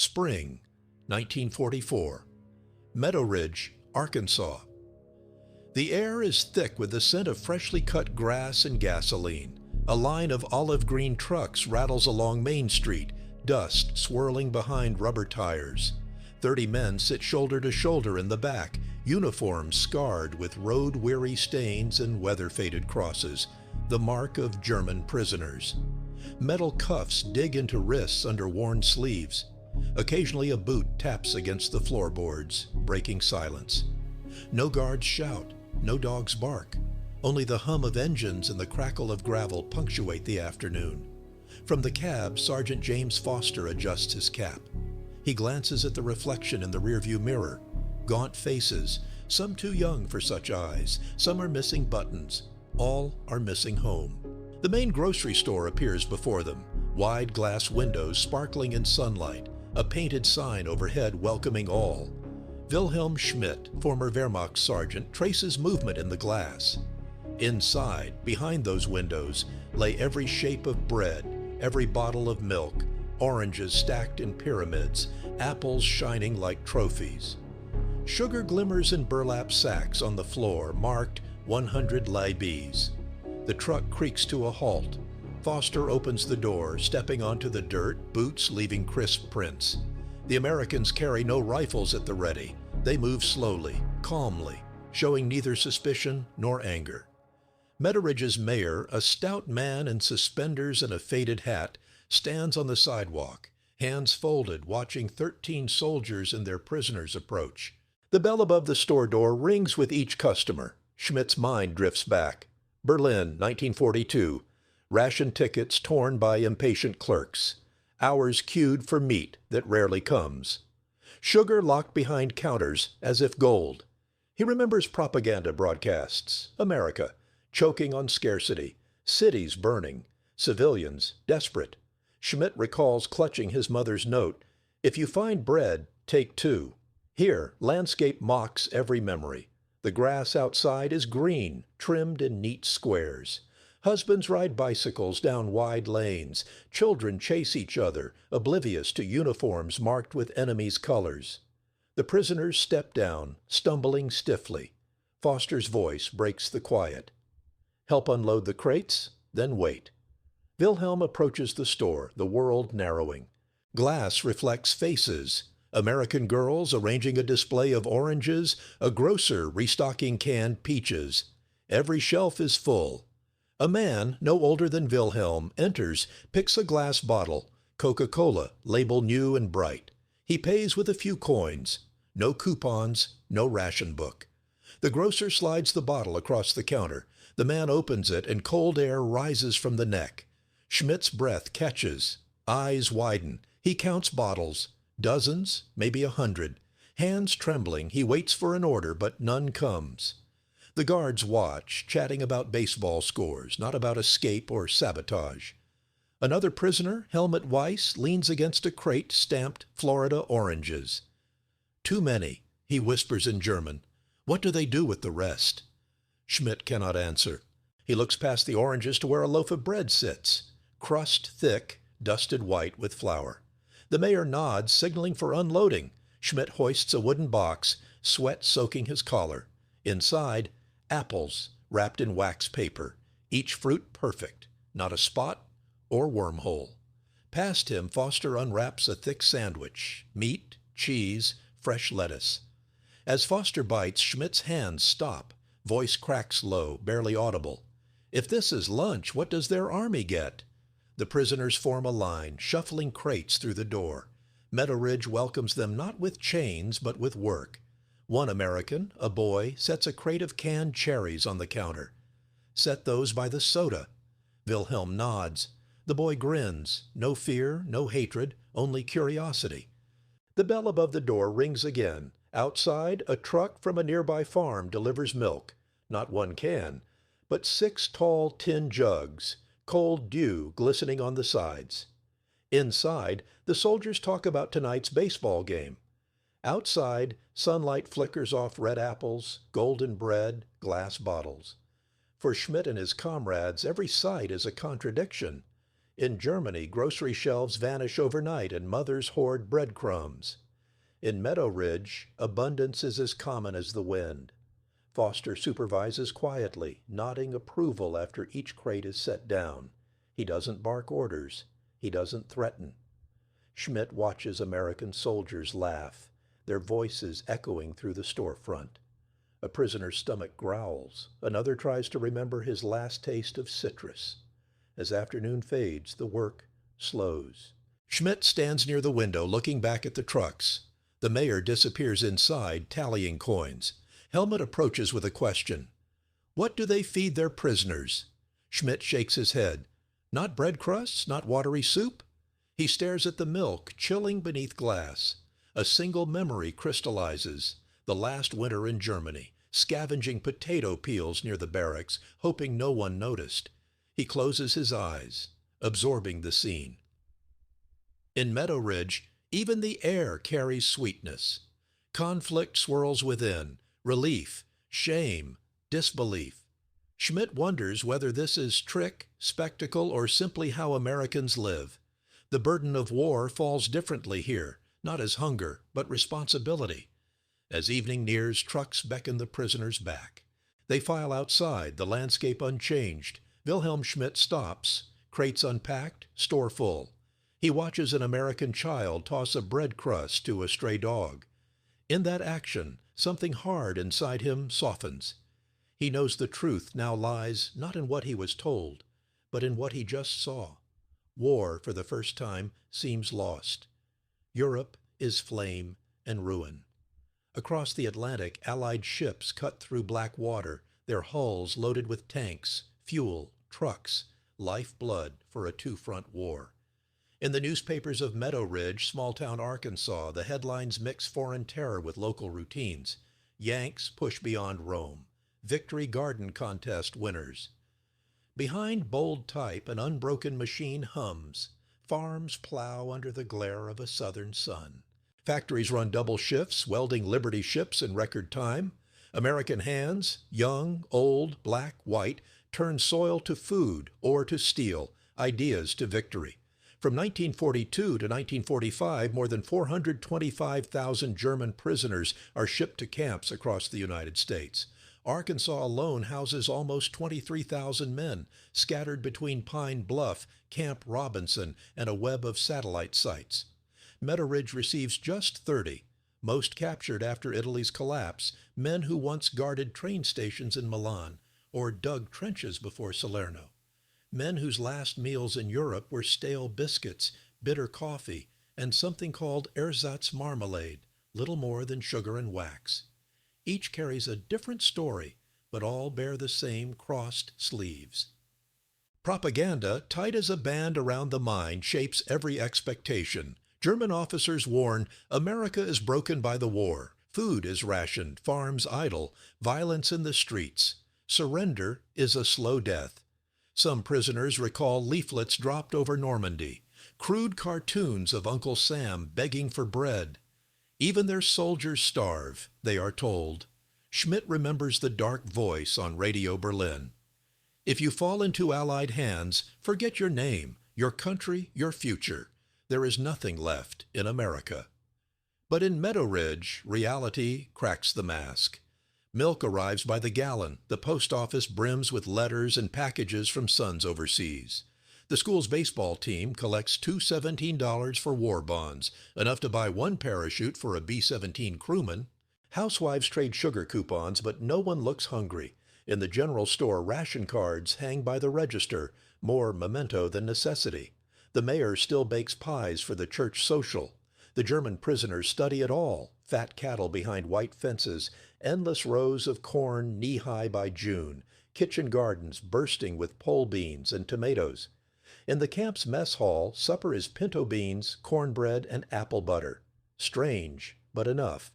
Spring, 1944. Meadowridge, Arkansas. The air is thick with the scent of freshly cut grass and gasoline. A line of olive green trucks rattles along Main Street, dust swirling behind rubber tires. 30 men sit shoulder to shoulder in the back, uniforms scarred with road-weary stains and weather-faded crosses, the mark of German prisoners. Metal cuffs dig into wrists under worn sleeves. Occasionally a boot taps against the floorboards, breaking silence. No guards shout, no dogs bark. Only the hum of engines and the crackle of gravel punctuate the afternoon. From the cab, Sergeant James Foster adjusts his cap. He glances at the reflection in the rearview mirror. Gaunt faces, some too young for such eyes, some are missing buttons. All are missing home. The main grocery store appears before them, wide glass windows sparkling in sunlight, a painted sign overhead welcoming all. Wilhelm Schmidt, former Wehrmacht sergeant, traces movement in the glass. Inside, behind those windows, lay every shape of bread, every bottle of milk, oranges stacked in pyramids, apples shining like trophies. Sugar glimmers in burlap sacks on the floor, marked 100 Libes. The truck creaks to a halt. Foster opens the door, stepping onto the dirt, boots leaving crisp prints. The Americans carry no rifles at the ready. They move slowly, calmly, showing neither suspicion nor anger. Meadowridge's mayor, a stout man in suspenders and a faded hat, stands on the sidewalk, hands folded, watching 13 soldiers and their prisoners approach. The bell above the store door rings with each customer. Schmidt's mind drifts back. Berlin, 1942. Ration tickets torn by impatient clerks. Hours queued for meat that rarely comes. Sugar locked behind counters as if gold. He remembers propaganda broadcasts. America, choking on scarcity. Cities burning. Civilians desperate. Schmidt recalls clutching his mother's note. If you find bread, take 2. Here, landscape mocks every memory. The grass outside is green, trimmed in neat squares. Husbands ride bicycles down wide lanes. Children chase each other, oblivious to uniforms marked with enemies' colors. The prisoners step down, stumbling stiffly. Foster's voice breaks the quiet. Help unload the crates, then wait. Wilhelm approaches the store, the world narrowing. Glass reflects faces. American girls arranging a display of oranges, a grocer restocking canned peaches. Every shelf is full. A man, no older than Wilhelm, enters, picks a glass bottle, Coca-Cola, label new and bright. He pays with a few coins. No coupons, no ration book. The grocer slides the bottle across the counter. The man opens it and cold air rises from the neck. Schmidt's breath catches. Eyes widen. He counts bottles. Dozens, maybe 100. Hands trembling, he waits for an order, but none comes. The guards watch, chatting about baseball scores, not about escape or sabotage. Another prisoner, Helmut Weiss, leans against a crate stamped Florida oranges. Too many, he whispers in German. What do they do with the rest? Schmidt cannot answer. He looks past the oranges to where a loaf of bread sits, crust thick, dusted white with flour. The mayor nods, signaling for unloading. Schmidt hoists a wooden box, sweat soaking his collar. Inside, apples wrapped in wax paper, each fruit perfect, not a spot or wormhole. Past him, Foster unwraps a thick sandwich, meat, cheese, fresh lettuce. As Foster bites, Schmidt's hands stop. Voice cracks low, barely audible. If this is lunch, what does their army get? The prisoners form a line, shuffling crates through the door. Meadowridge welcomes them not with chains, but with work. One American, a boy, sets a crate of canned cherries on the counter. Set those by the soda. Wilhelm nods. The boy grins. No fear, no hatred, only curiosity. The bell above the door rings again. Outside, a truck from a nearby farm delivers milk. Not 1 can, but 6 tall tin jugs. Cold dew glistening on the sides. Inside, the soldiers talk about tonight's baseball game. Outside, sunlight flickers off red apples, golden bread, glass bottles. For Schmidt and his comrades, every sight is a contradiction. In Germany, grocery shelves vanish overnight and mothers hoard breadcrumbs. In Meadowridge, abundance is as common as the wind. Foster supervises quietly, nodding approval after each crate is set down. He doesn't bark orders. He doesn't threaten. Schmidt watches American soldiers laugh, their voices echoing through the storefront. A prisoner's stomach growls. Another tries to remember his last taste of citrus. As afternoon fades, the work slows. Schmidt stands near the window looking back at the trucks. The mayor disappears inside, tallying coins. Helmut approaches with a question. What do they feed their prisoners? Schmidt shakes his head. Not bread crusts, not watery soup? He stares at the milk, chilling beneath glass. A single memory crystallizes. The last winter in Germany, scavenging potato peels near the barracks, hoping no one noticed. He closes his eyes, absorbing the scene. In Meadowridge, even the air carries sweetness. Conflict swirls within, relief, shame, disbelief. Schmidt wonders whether this is trick, spectacle, or simply how Americans live. The burden of war falls differently here, not as hunger, but responsibility. As evening nears, trucks beckon the prisoners back. They file outside, the landscape unchanged. Wilhelm Schmidt stops, crates unpacked, store full. He watches an American child toss a bread crust to a stray dog. In that action, something hard inside him softens. He knows the truth now lies not in what he was told, but in what he just saw. War, for the first time, seems lost. Europe is flame and ruin. Across the Atlantic, Allied ships cut through black water, their hulls loaded with tanks, fuel, trucks, lifeblood for a two-front war. In the newspapers of Meadowridge, small-town Arkansas, the headlines mix foreign terror with local routines. Yanks push beyond Rome. Victory Garden Contest winners. Behind bold type, an unbroken machine hums. Farms plow under the glare of a southern sun. Factories run double shifts, welding Liberty ships in record time. American hands, young, old, black, white, turn soil to food, ore to steel, ideas to victory. From 1942 to 1945, more than 425,000 German prisoners are shipped to camps across the United States. Arkansas alone houses almost 23,000 men, scattered between Pine Bluff, Camp Robinson, and a web of satellite sites. Meadowridge receives just 30, most captured after Italy's collapse, men who once guarded train stations in Milan or dug trenches before Salerno. Men whose last meals in Europe were stale biscuits, bitter coffee, and something called ersatz marmalade, little more than sugar and wax. Each carries a different story, but all bear the same crossed sleeves. Propaganda, tight as a band around the mind, shapes every expectation. German officers warn, America is broken by the war. Food is rationed, farms idle, violence in the streets. Surrender is a slow death. Some prisoners recall leaflets dropped over Normandy, crude cartoons of Uncle Sam begging for bread. Even their soldiers starve, they are told. Schmidt remembers the dark voice on Radio Berlin. If you fall into Allied hands, forget your name, your country, your future. There is nothing left in America. But in Meadowridge, reality cracks the mask. Milk arrives by the gallon. The post office brims with letters and packages from sons overseas. The school's baseball team collects two $17 for war bonds, enough to buy one parachute for a B-17 crewman. Housewives trade sugar coupons, but no one looks hungry. In the general store, ration cards hang by the register, more memento than necessity. The mayor still bakes pies for the church social. The German prisoners study it all, fat cattle behind white fences, endless rows of corn knee-high by June, kitchen gardens bursting with pole beans and tomatoes. In the camp's mess hall, supper is pinto beans, cornbread, and apple butter. Strange, but enough.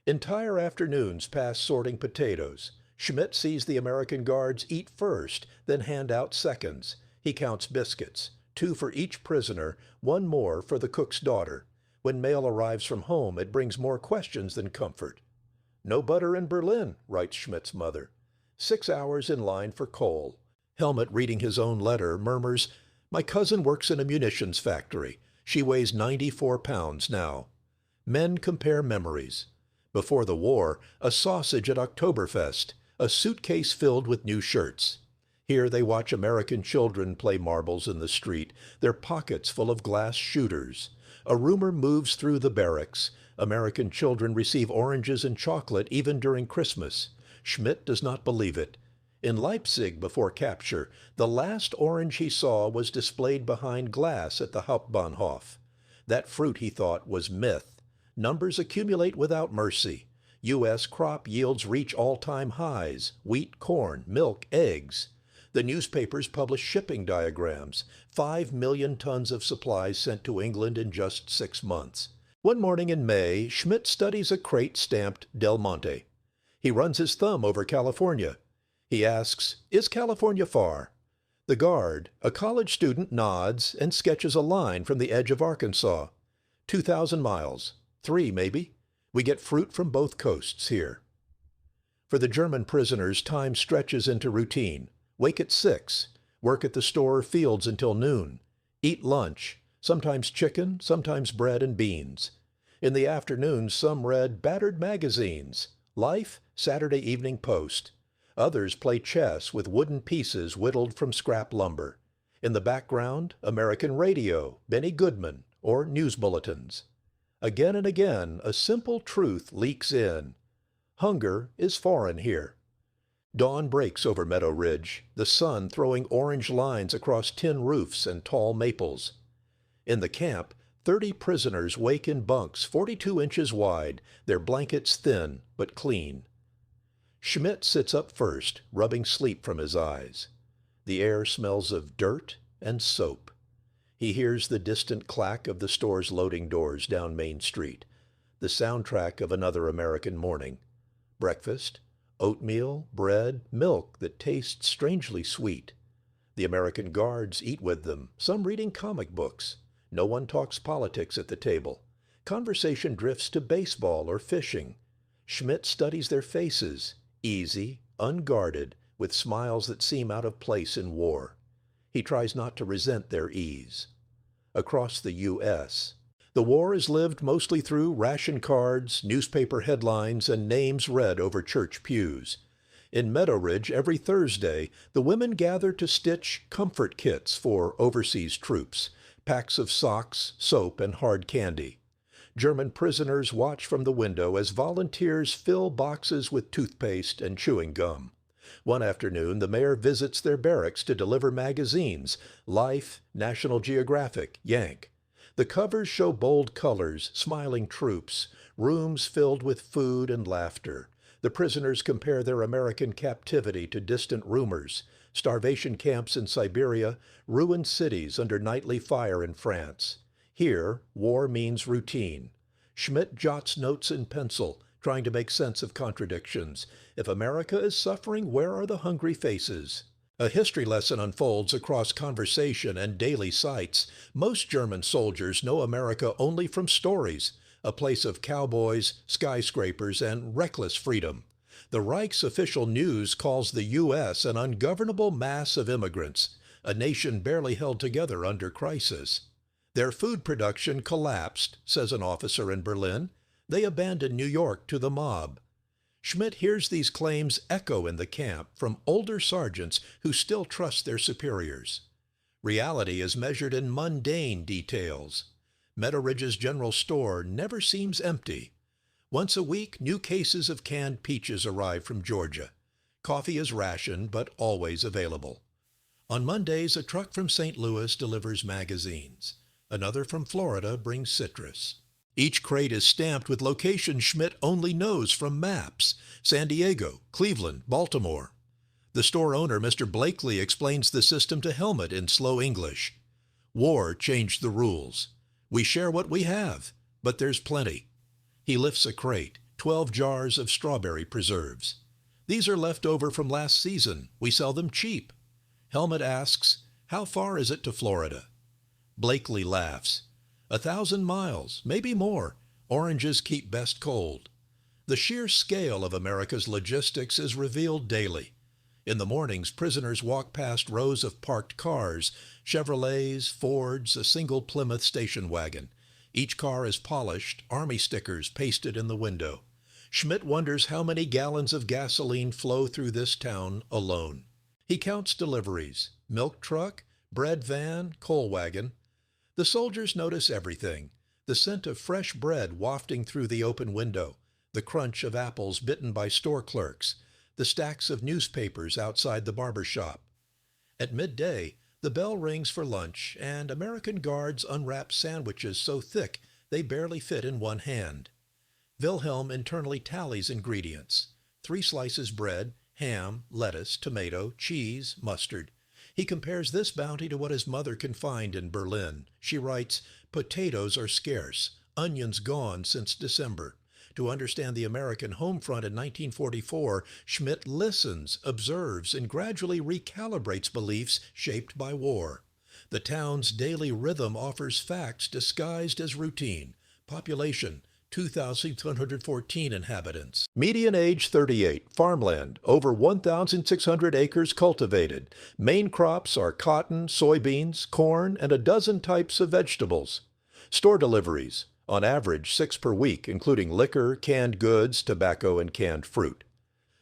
Entire afternoons pass sorting potatoes. Schmidt sees the American guards eat first, then hand out seconds. He counts biscuits, 2 for each prisoner, 1 more for the cook's daughter. When mail arrives from home, it brings more questions than comfort. No butter in Berlin, writes Schmidt's mother. 6 hours in line for coal. Helmut, reading his own letter, murmurs, My cousin works in a munitions factory. She weighs 94 pounds now. Men compare memories. Before the war, a sausage at Oktoberfest, a suitcase filled with new shirts. Here they watch American children play marbles in the street, their pockets full of glass shooters. A rumor moves through the barracks. American children receive oranges and chocolate even during Christmas. Schmidt does not believe it. In Leipzig before capture, the last orange he saw was displayed behind glass at the Hauptbahnhof. That fruit, he thought, was myth. Numbers accumulate without mercy. U.S. crop yields reach all-time highs: wheat, corn, milk, eggs. The newspapers publish shipping diagrams: 5 million tons of supplies sent to England in just 6 months. One morning in May, Schmidt studies a crate stamped Del Monte. He runs his thumb over California. He asks, "Is California far?" The guard, a college student, nods and sketches a line from the edge of Arkansas. 2,000 miles. 3, maybe. We get fruit from both coasts here. For the German prisoners, time stretches into routine. Wake at 6. Work at the store or fields until noon. Eat lunch. Sometimes chicken, sometimes bread and beans. In the afternoon, some read battered magazines. Life, Saturday Evening Post. Others play chess with wooden pieces whittled from scrap lumber. In the background, American radio, Benny Goodman, or news bulletins. Again and again, a simple truth leaks in. Hunger is foreign here. Dawn breaks over Meadowridge, the sun throwing orange lines across tin roofs and tall maples. In the camp, 30 prisoners wake in bunks 42 inches wide, their blankets thin but clean. Schmidt sits up first, rubbing sleep from his eyes. The air smells of dirt and soap. He hears the distant clack of the store's loading doors down Main Street, the soundtrack of another American morning. Breakfast, oatmeal, bread, milk that tastes strangely sweet. The American guards eat with them, some reading comic books. No one talks politics at the table. Conversation drifts to baseball or fishing. Schmidt studies their faces, easy, unguarded, with smiles that seem out of place in war. He tries not to resent their ease. Across the U.S., the war is lived mostly through ration cards, newspaper headlines, and names read over church pews. In Meadowridge, every Thursday, the women gather to stitch comfort kits for overseas troops, packs of socks, soap, and hard candy. German prisoners watch from the window as volunteers fill boxes with toothpaste and chewing gum. One afternoon, the mayor visits their barracks to deliver magazines: Life, National Geographic, Yank. The covers show bold colors, smiling troops, rooms filled with food and laughter. The prisoners compare their American captivity to distant rumors: starvation camps in Siberia, ruined cities under nightly fire in France. Here, war means routine. Schmidt jots notes in pencil, trying to make sense of contradictions. If America is suffering, where are the hungry faces? A history lesson unfolds across conversation and daily sights. Most German soldiers know America only from stories, a place of cowboys, skyscrapers, and reckless freedom. The Reich's official news calls the U.S. an ungovernable mass of immigrants, a nation barely held together under crisis. Their food production collapsed, says an officer in Berlin. They abandoned New York to the mob. Schmidt hears these claims echo in the camp from older sergeants who still trust their superiors. Reality is measured in mundane details. Meadowridge's general store never seems empty. Once a week, new cases of canned peaches arrive from Georgia. Coffee is rationed, but always available. On Mondays, a truck from St. Louis delivers magazines. Another from Florida brings citrus. Each crate is stamped with locations Schmidt only knows from maps: San Diego, Cleveland, Baltimore. The store owner, Mr. Blakely, explains the system to Helmut in slow English. War changed the rules. We share what we have, but there's plenty. He lifts a crate, 12 jars of strawberry preserves. These are left over from last season. We sell them cheap. Helmut asks, "How far is it to Florida?" Blakely laughs. 1,000 miles, maybe more. Oranges keep best cold. The sheer scale of America's logistics is revealed daily. In the mornings, prisoners walk past rows of parked cars, Chevrolets, Fords, a single Plymouth station wagon. Each car is polished, army stickers pasted in the window. Schmidt wonders how many gallons of gasoline flow through this town alone. He counts deliveries: milk truck, bread van, coal wagon. The soldiers notice everything: the scent of fresh bread wafting through the open window, the crunch of apples bitten by store clerks, the stacks of newspapers outside the barber shop. At midday, the bell rings for lunch, and American guards unwrap sandwiches so thick they barely fit in one hand. Wilhelm internally tallies ingredients: 3 slices bread, ham, lettuce, tomato, cheese, mustard. He compares this bounty to what his mother can find in Berlin. She writes, "Potatoes are scarce, onions gone since December." To understand the American home front in 1944, Schmidt listens, observes, and gradually recalibrates beliefs shaped by war. The town's daily rhythm offers facts disguised as routine. Population: 2,114 inhabitants. Median age 38. Farmland: over 1,600 acres cultivated. Main crops are cotton, soybeans, corn, and a dozen types of vegetables. Store deliveries: on average 6 per week, including liquor, canned goods, tobacco, and canned fruit.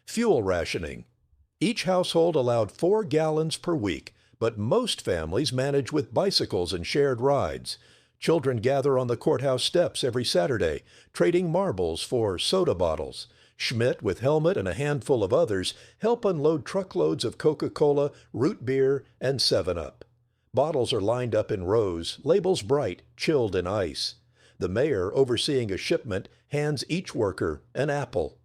Fuel rationing: each household allowed 4 gallons per week, but most families manage with bicycles and shared rides. Children gather on the courthouse steps every Saturday, trading marbles for soda bottles. Schmidt, with helmet and a handful of others, help unload truckloads of Coca-Cola, root beer, and 7-Up. Bottles are lined up in rows, labels bright, chilled in ice. The mayor, overseeing a shipment, hands each worker an apple.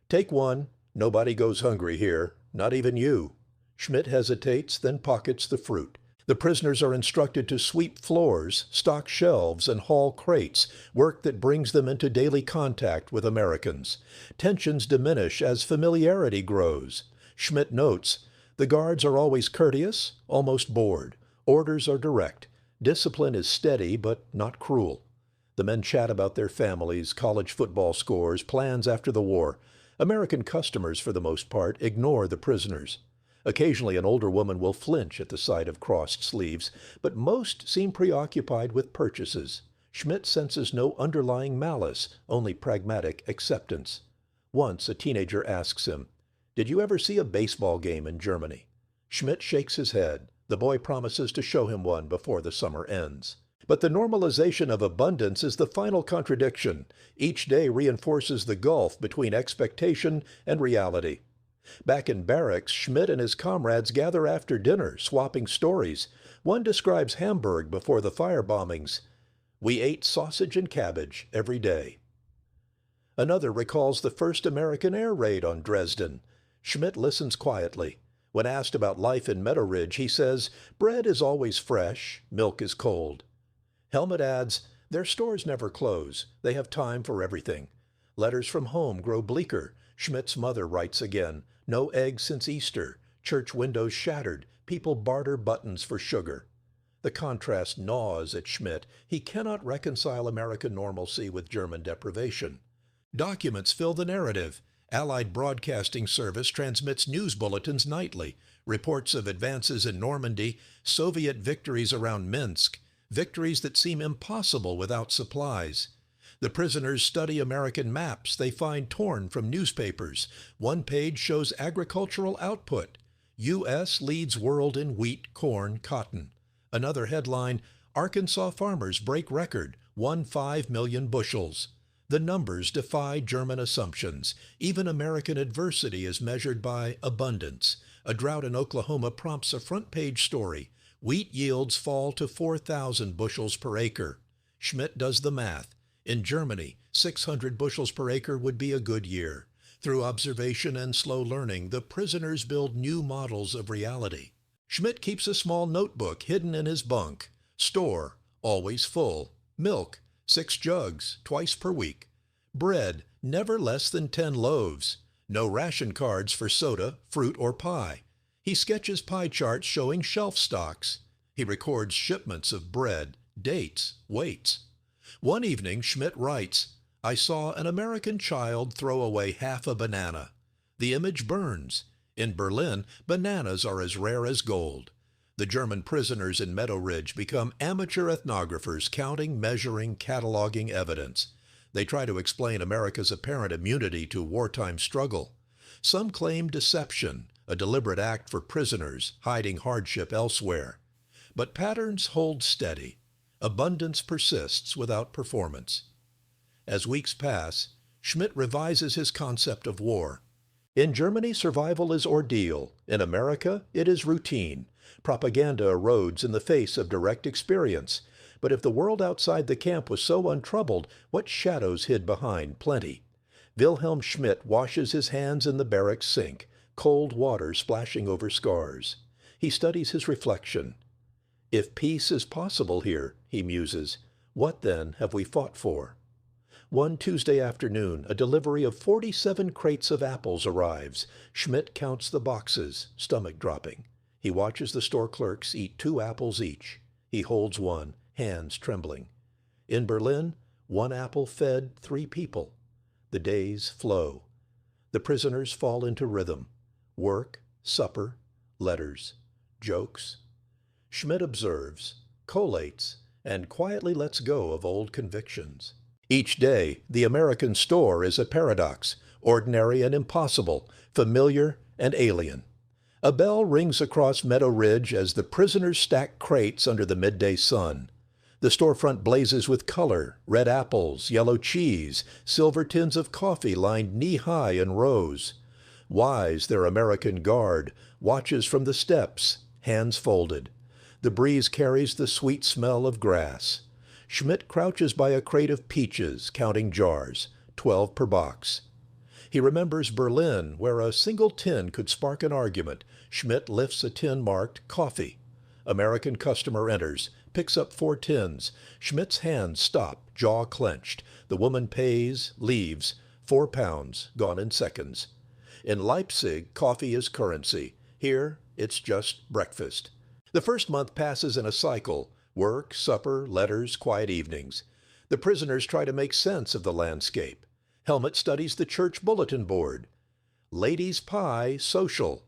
"Take one. Nobody goes hungry here, not even you." Schmidt hesitates, then pockets the fruit. The prisoners are instructed to sweep floors, stock shelves, and haul crates, work that brings them into daily contact with Americans. Tensions diminish as familiarity grows. Schmidt notes, "The guards are always courteous, almost bored. Orders are direct. Discipline is steady, but not cruel." The men chat about their families, college football scores, plans after the war. American customers, for the most part, ignore the prisoners. Occasionally an older woman will flinch at the sight of crossed sleeves, but most seem preoccupied with purchases. Schmidt senses no underlying malice, only pragmatic acceptance. Once a teenager asks him, "Did you ever see a baseball game in Germany?" Schmidt shakes his head. The boy promises to show him one before the summer ends. But the normalization of abundance is the final contradiction. Each day reinforces the gulf between expectation and reality. Back in barracks, Schmidt and his comrades gather after dinner, swapping stories. One describes Hamburg before the fire bombings. "We ate sausage and cabbage every day." Another recalls the first American air raid on Dresden. Schmidt listens quietly. When asked about life in Meadowridge, he says, "Bread is always fresh, milk is cold." Helmut adds, "Their stores never close. They have time for everything." Letters from home grow bleaker. Schmidt's mother writes again, "No eggs since Easter. Church windows shattered. People barter buttons for sugar." The contrast gnaws at Schmidt. He cannot reconcile American normalcy with German deprivation. Documents fill the narrative. Allied Broadcasting Service transmits news bulletins nightly, reports of advances in Normandy, Soviet victories around Minsk, victories that seem impossible without supplies. The prisoners study American maps they find torn from newspapers. One page shows agricultural output. U.S. leads world in wheat, corn, cotton. Another headline, "Arkansas farmers break record, won 5 million bushels." The numbers defy German assumptions. Even American adversity is measured by abundance. A drought in Oklahoma prompts a front-page story. Wheat yields fall to 4,000 bushels per acre. Schmidt does the math. In Germany, 600 bushels per acre would be a good year. Through observation and slow learning, the prisoners build new models of reality. Schmidt keeps a small notebook hidden in his bunk. Store, always full. Milk, 6 jugs, twice per week. Bread, never less than 10 loaves. No ration cards for soda, fruit, or pie. He sketches pie charts showing shelf stocks. He records shipments of bread, dates, weights. One evening, Schmidt writes, "I saw an American child throw away half a banana. The image burns. In Berlin, bananas are as rare as gold. The German prisoners in Meadowridge become amateur ethnographers, counting, measuring, cataloging evidence. They try to explain America's apparent immunity to wartime struggle. Some claim deception, a deliberate act for prisoners, hiding hardship elsewhere. But patterns hold steady. Abundance persists without performance. As weeks pass, Schmidt revises his concept of war. In Germany, survival is ordeal. In America, it is routine. Propaganda erodes in the face of direct experience. But if the world outside the camp was so untroubled, what shadows hid behind? Plenty. Wilhelm Schmidt washes his hands in the barracks sink, cold water splashing over scars. He studies his reflection. If peace is possible here, he muses, what then have we fought for? One Tuesday afternoon, a delivery of 47 crates of apples arrives. Schmidt counts the boxes, stomach dropping. He watches the store clerks eat 2 apples each. He holds one, hands trembling. In Berlin, 1 apple fed 3 people. The days flow. The prisoners fall into rhythm. Work, supper, letters, jokes. Schmidt observes, collates, and quietly lets go of old convictions. Each day, the American store is a paradox, ordinary and impossible, familiar and alien. A bell rings across Meadowridge as the prisoners stack crates under the midday sun. The storefront blazes with color, red apples, yellow cheese, silver tins of coffee lined knee-high in rows. Wise their American guard, watches from the steps, hands folded. The breeze carries the sweet smell of grass. Schmidt crouches by a crate of peaches, counting jars, 12 per box. He remembers Berlin, where a single tin could spark an argument. Schmidt lifts a tin marked coffee. American customer enters, picks up 4 tins. Schmidt's hands stop, jaw clenched. The woman pays, leaves, 4 pounds, gone in seconds. In Leipzig, coffee is currency. Here, it's just breakfast. The first month passes in a cycle. Work, supper, letters, quiet evenings. The prisoners try to make sense of the landscape. Helmut studies the church bulletin board. Ladies' pie, social.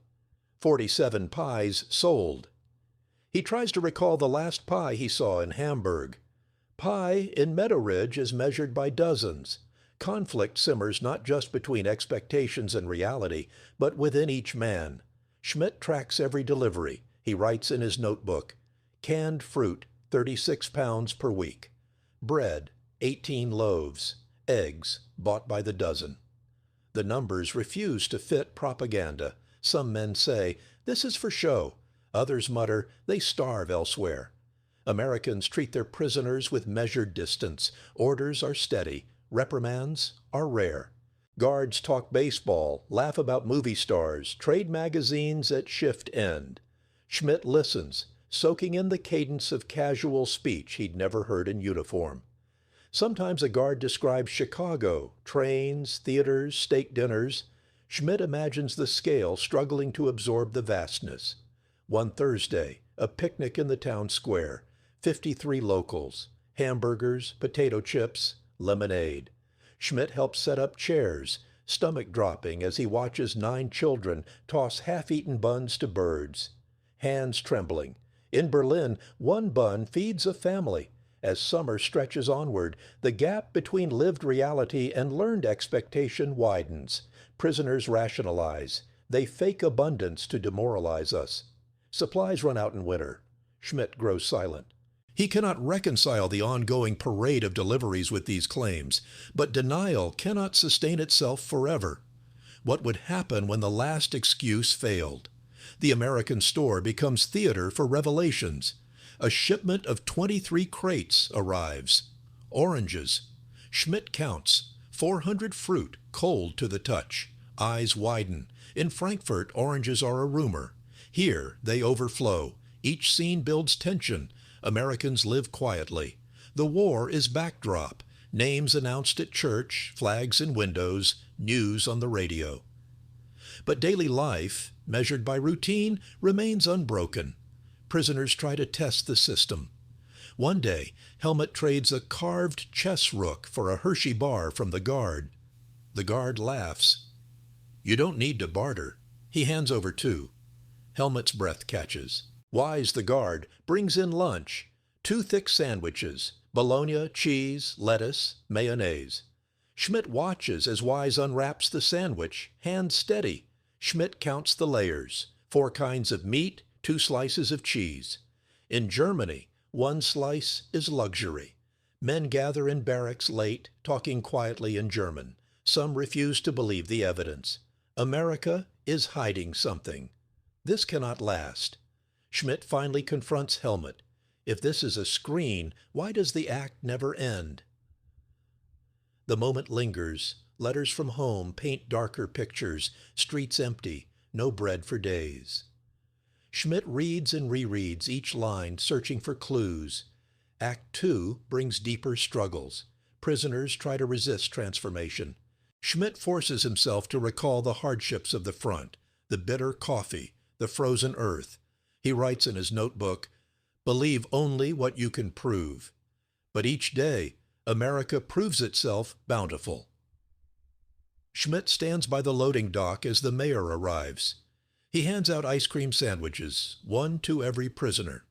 47 pies sold. He tries to recall the last pie he saw in Hamburg. Pie in Meadowridge is measured by dozens. Conflict simmers not just between expectations and reality, but within each man. Schmidt tracks every delivery. He writes in his notebook, canned fruit, 36 pounds per week. Bread, 18 loaves. Eggs, bought by the dozen. The numbers refuse to fit propaganda. Some men say, this is for show. Others mutter, they starve elsewhere. Americans treat their prisoners with measured distance. Orders are steady. Reprimands are rare. Guards talk baseball, laugh about movie stars, trade magazines at shift end. Schmidt listens, soaking in the cadence of casual speech he'd never heard in uniform. Sometimes a guard describes Chicago, trains, theaters, steak dinners. Schmidt imagines the scale struggling to absorb the vastness. One Thursday, a picnic in the town square, 53 locals, hamburgers, potato chips, lemonade. Schmidt helps set up chairs, stomach dropping as he watches 9 children toss half-eaten buns to birds. Hands trembling. In Berlin, 1 bun feeds a family. As summer stretches onward, the gap between lived reality and learned expectation widens. Prisoners rationalize. They fake abundance to demoralize us. Supplies run out in winter. Schmidt grows silent. He cannot reconcile the ongoing parade of deliveries with these claims, but denial cannot sustain itself forever. What would happen when the last excuse failed? The American store becomes theater for revelations. A shipment of 23 crates arrives. Oranges. Schmidt counts. 400 fruit, cold to the touch. Eyes widen. In Frankfurt, oranges are a rumor. Here, they overflow. Each scene builds tension. Americans live quietly. The war is backdrop. Names announced at church, flags in windows, news on the radio. But daily life, measured by routine, remains unbroken. Prisoners try to test the system. One day, Helmut trades a carved chess rook for a Hershey bar from the guard. The guard laughs. You don't need to barter. He hands over two. Helmut's breath catches. Wise, the guard, brings in lunch. 2 thick sandwiches, bologna, cheese, lettuce, mayonnaise. Schmidt watches as Wise unwraps the sandwich, hand steady. Schmidt counts the layers. 4 kinds of meat, 2 slices of cheese. In Germany, 1 slice is luxury. Men gather in barracks late, talking quietly in German. Some refuse to believe the evidence. America is hiding something. This cannot last. Schmidt finally confronts Helmut. If this is a screen, why does the act never end? The moment lingers. Letters from home paint darker pictures. Streets empty. No bread for days. Schmidt reads and rereads each line, searching for clues. Act 2 brings deeper struggles. Prisoners try to resist transformation. Schmidt forces himself to recall the hardships of the front, the bitter coffee, the frozen earth. He writes in his notebook, "Believe only what you can prove." But each day, America proves itself bountiful. Schmidt stands by the loading dock as the mayor arrives. He hands out ice cream sandwiches, 1 to every prisoner.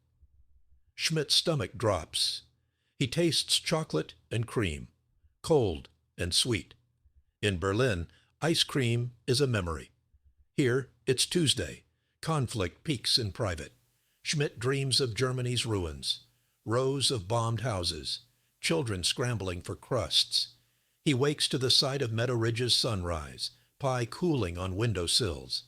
Schmidt's stomach drops. He tastes chocolate and cream, cold and sweet. In Berlin, ice cream is a memory. Here, it's Tuesday. Conflict peaks in private. Schmidt dreams of Germany's ruins, rows of bombed houses, children scrambling for crusts. He wakes to the sight of Meadowridge's sunrise, pie cooling on window sills.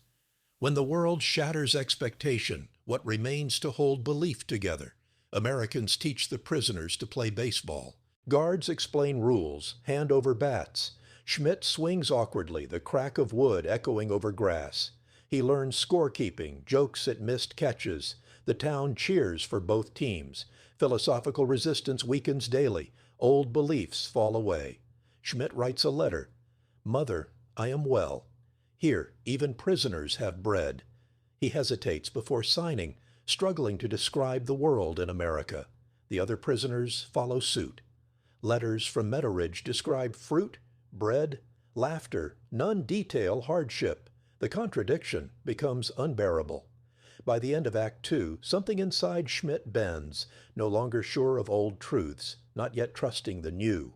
When the world shatters expectation, what remains to hold belief together? Americans teach the prisoners to play baseball. Guards explain rules, hand over bats. Schmidt swings awkwardly, the crack of wood echoing over grass. He learns scorekeeping, jokes at missed catches. The town cheers for both teams. Philosophical resistance weakens daily. Old beliefs fall away. Schmidt writes a letter. "Mother, I am well. Here, even prisoners have bread." He hesitates before signing, struggling to describe the world in America. The other prisoners follow suit. Letters from Meadowridge describe fruit, bread, laughter. None detail hardship. The contradiction becomes unbearable. By the end of Act 2, something inside Schmidt bends, no longer sure of old truths, not yet trusting the new.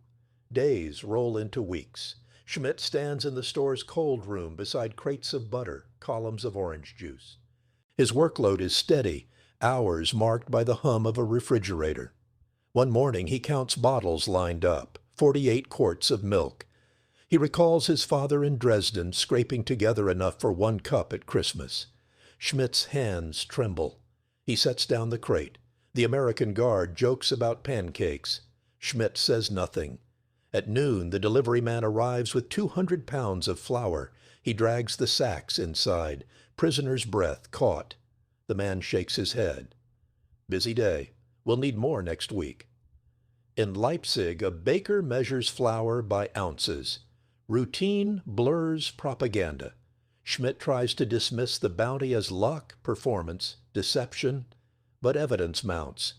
Days roll into weeks. Schmidt stands in the store's cold room beside crates of butter, columns of orange juice. His workload is steady, hours marked by the hum of a refrigerator. One morning he counts bottles lined up, 48 quarts of milk. He recalls his father in Dresden scraping together enough for 1 cup at Christmas. Schmidt's hands tremble. He sets down the crate. The American guard jokes about pancakes. Schmidt says nothing. At noon, the delivery man arrives with 200 pounds of flour. He drags the sacks inside. Prisoner's breath caught. The man shakes his head. "Busy day. We'll need more next week." In Leipzig, a baker measures flour by ounces. Routine blurs propaganda. Schmidt tries to dismiss the bounty as luck, performance, deception, but evidence mounts.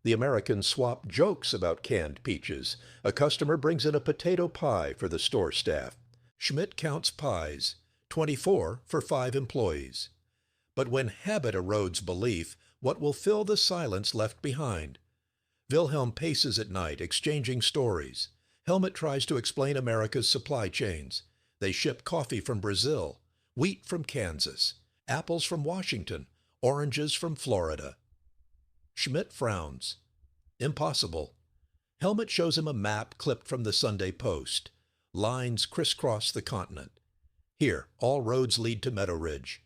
The Americans swap jokes about canned peaches. A customer brings in a potato pie for the store staff. Schmidt counts pies, 24 for 5 employees. But when habit erodes belief, what will fill the silence left behind? Wilhelm paces at night, exchanging stories. Helmut tries to explain America's supply chains. They ship coffee from Brazil, wheat from Kansas, apples from Washington, oranges from Florida. Schmidt frowns. Impossible. Helmut shows him a map clipped from the Sunday Post. Lines crisscross the continent. Here, all roads lead to Meadowridge.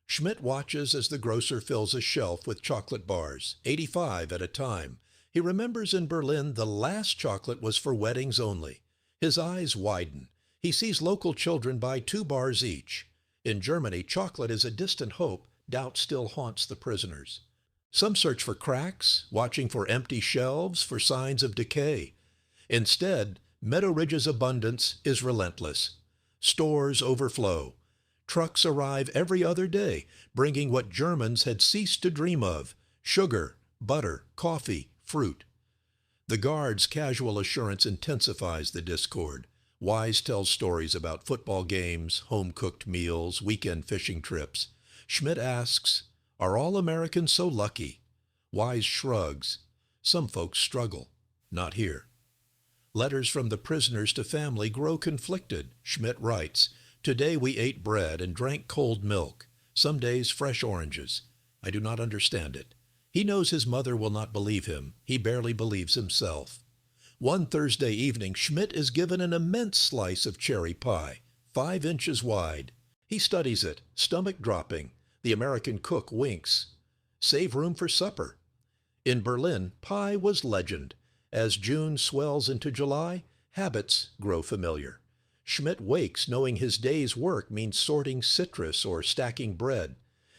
Schmidt watches as the grocer fills a shelf with chocolate bars, 85 at a time. He remembers in Berlin the last chocolate was for weddings only. His eyes widen. He sees local children buy 2 bars each. In Germany, chocolate is a distant hope. Doubt still haunts the prisoners. Some search for cracks, watching for empty shelves, for signs of decay. Instead, Meadowridge's abundance is relentless. Stores overflow. Trucks arrive every other day, bringing what Germans had ceased to dream of: sugar, butter, coffee, fruit. The guard's casual assurance intensifies the discord. Wise tells stories about football games, home-cooked meals, weekend fishing trips. Schmidt asks, "Are all Americans so lucky?" Wise shrugs. "Some folks struggle. Not here." Letters from the prisoners to family grow conflicted. Schmidt writes, "Today we ate bread and drank cold milk. Some days fresh oranges. I do not understand it." He knows his mother will not believe him. He barely believes himself. One Thursday evening, Schmidt is given an immense slice of cherry pie, 5 inches wide. He studies it, stomach dropping. The American cook winks. "Save room for supper." In Berlin, pie was legend. As June swells into July, habits grow familiar. Schmidt wakes knowing his day's work means sorting citrus or stacking bread.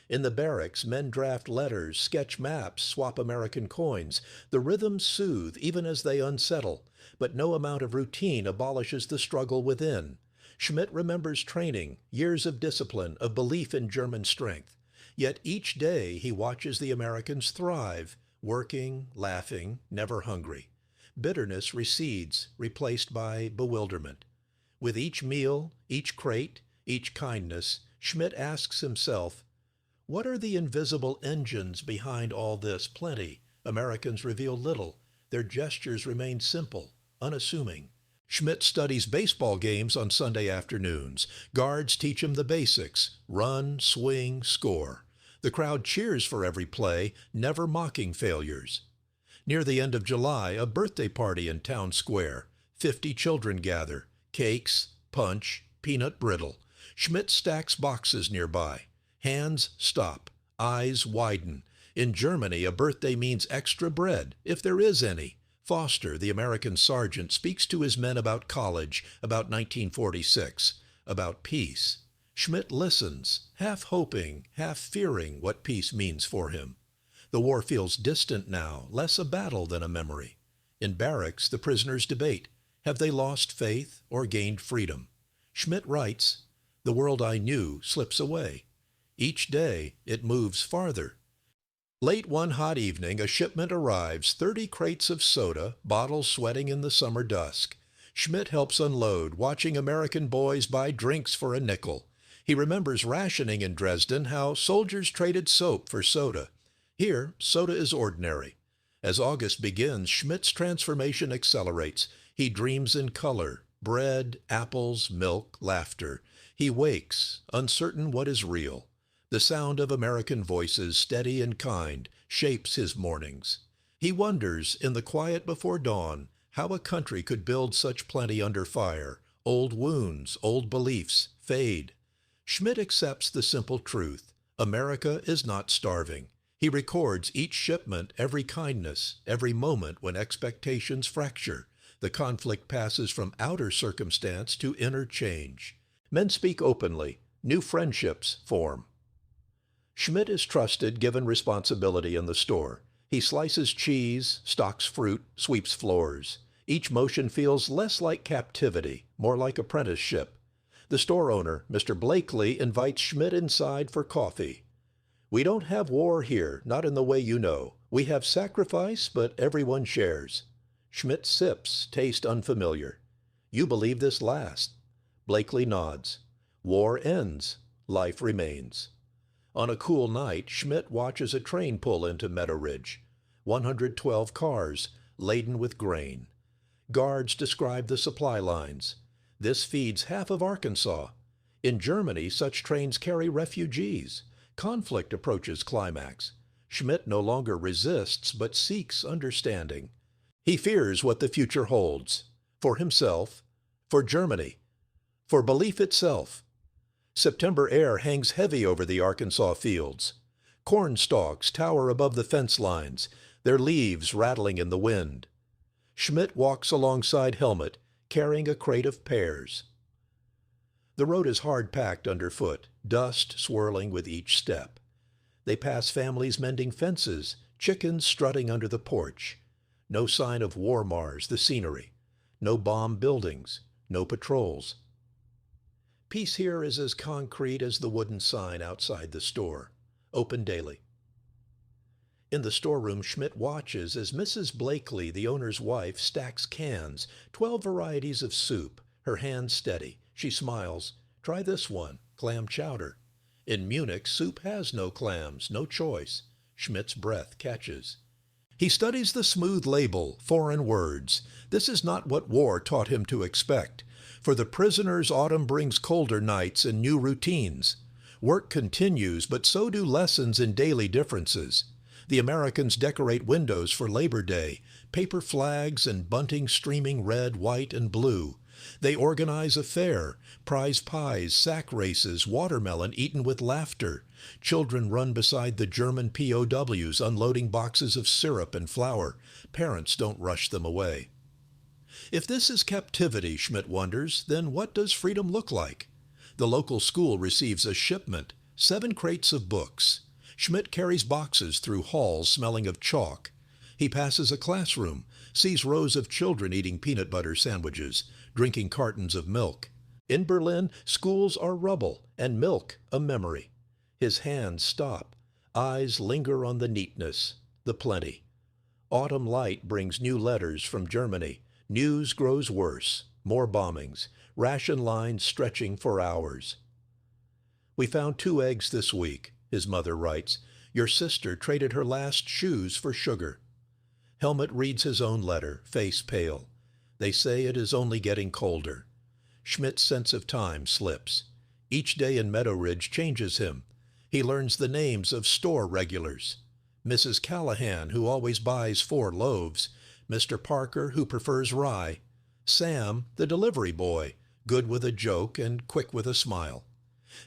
In the barracks, men draft letters, sketch maps, swap American coins. The rhythms soothe even as they unsettle, but no amount of routine abolishes the struggle within. Schmidt remembers training, years of discipline, of belief in German strength. Yet each day he watches the Americans thrive, working, laughing, never hungry. Bitterness recedes, replaced by bewilderment. With each meal, each crate, each kindness, Schmidt asks himself, what are the invisible engines behind all this plenty? Americans reveal little. Their gestures remain simple, unassuming. Schmidt studies baseball games on Sunday afternoons. Guards teach him the basics: run, swing, score. The crowd cheers for every play, never mocking failures. Near the end of July, a birthday party in town square. 50 children gather. Cakes, punch, peanut brittle. Schmidt stacks boxes nearby. Hands stop. Eyes widen. In Germany, a birthday means extra bread, if there is any. Foster, the American sergeant, speaks to his men about college, about 1946, about peace. Schmidt listens, half hoping, half fearing what peace means for him. The war feels distant now, less a battle than a memory. In barracks, the prisoners debate. Have they lost faith or gained freedom? Schmidt writes, "The world I knew slips away. Each day it moves farther." Late one hot evening, a shipment arrives, 30 crates of soda, bottles sweating in the summer dusk. Schmidt helps unload, watching American boys buy drinks for a nickel. He remembers rationing in Dresden, how soldiers traded soap for soda. Here, soda is ordinary. As August begins, Schmidt's transformation accelerates. He dreams in color: bread, apples, milk, laughter. He wakes, uncertain what is real. The sound of American voices, steady and kind, shapes his mornings. He wonders, in the quiet before dawn, how a country could build such plenty under fire. Old wounds, old beliefs, fade. Schmidt accepts the simple truth: America is not starving. He records each shipment, every kindness, every moment when expectations fracture. The conflict passes from outer circumstance to inner change. Men speak openly. New friendships form. Schmidt is trusted, given responsibility in the store. He slices cheese, stocks fruit, sweeps floors. Each motion feels less like captivity, more like apprenticeship. The store owner, Mr. Blakely, invites Schmidt inside for coffee. "We don't have war here, not in the way you know. We have sacrifice, but everyone shares." Schmidt sips, taste unfamiliar. "You believe this lasts?" Blakely nods. War ends. Life remains. On a cool night, Schmidt watches a train pull into Meadowridge. 112 cars, laden with grain. Guards describe the supply lines. This feeds half of Arkansas. In Germany, such trains carry refugees. Conflict approaches climax. Schmidt no longer resists, but seeks understanding. He fears what the future holds. For himself, for Germany, for belief itself. September air hangs heavy over the Arkansas fields. Corn stalks tower above the fence lines, their leaves rattling in the wind. Schmidt walks alongside Helmut, carrying a crate of pears. The road is hard-packed underfoot, dust swirling with each step. They pass families mending fences, chickens strutting under the porch. No sign of war mars the scenery. No bomb buildings, no patrols. Peace here is as concrete as the wooden sign outside the store. Open daily. In the storeroom, Schmidt watches as Mrs. Blakely, the owner's wife, stacks cans, 12 varieties of soup. Her hand steady. She smiles. Try this one, clam chowder. In Munich, soup has no clams, no choice. Schmidt's breath catches. He studies the smooth label, foreign words. This is not what war taught him to expect. For the prisoners, autumn brings colder nights and new routines. Work continues, but so do lessons in daily differences. The Americans decorate windows for Labor Day, paper flags and bunting streaming red, white, and blue. They organize a fair, prize pies, sack races, watermelon eaten with laughter. Children run beside the German POWs unloading boxes of syrup and flour. Parents don't rush them away. If this is captivity, Schmidt wonders, then what does freedom look like? The local school receives a shipment, 7 crates of books. Schmidt carries boxes through halls smelling of chalk. He passes a classroom, sees rows of children eating peanut butter sandwiches, drinking cartons of milk. In Berlin, schools are rubble and milk a memory. His hands stop. Eyes linger on the neatness, the plenty. Autumn light brings new letters from Germany. News grows worse. More bombings. Ration lines stretching for hours. We found 2 eggs this week, his mother writes. Your sister traded her last shoes for sugar. Helmut reads his own letter, face pale. They say it is only getting colder. Schmidt's sense of time slips. Each day in Meadowridge changes him. He learns the names of store regulars. Mrs. Callahan, who always buys 4 loaves. Mr. Parker, who prefers rye. Sam, the delivery boy, good with a joke and quick with a smile.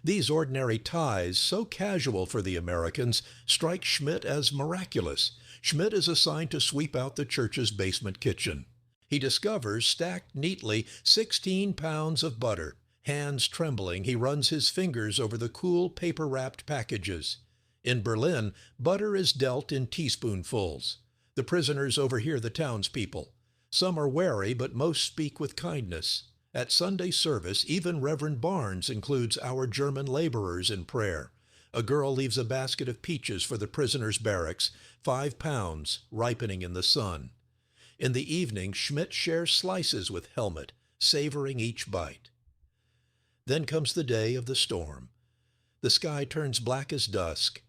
These ordinary ties, so casual for the Americans, strike Schmidt as miraculous. Schmidt is assigned to sweep out the church's basement kitchen. He discovers, stacked neatly, 16 pounds of butter. Hands trembling, he runs his fingers over the cool paper-wrapped packages. In Berlin, butter is dealt in teaspoonfuls. The prisoners overhear the townspeople. Some are wary, but most speak with kindness. At Sunday service, even Reverend Barnes includes our German laborers in prayer. A girl leaves a basket of peaches for the prisoners' barracks, 5 pounds, ripening in the sun. In the evening, Schmidt shares slices with Helmut, savoring each bite. Then comes the day of the storm. The sky turns black as dusk.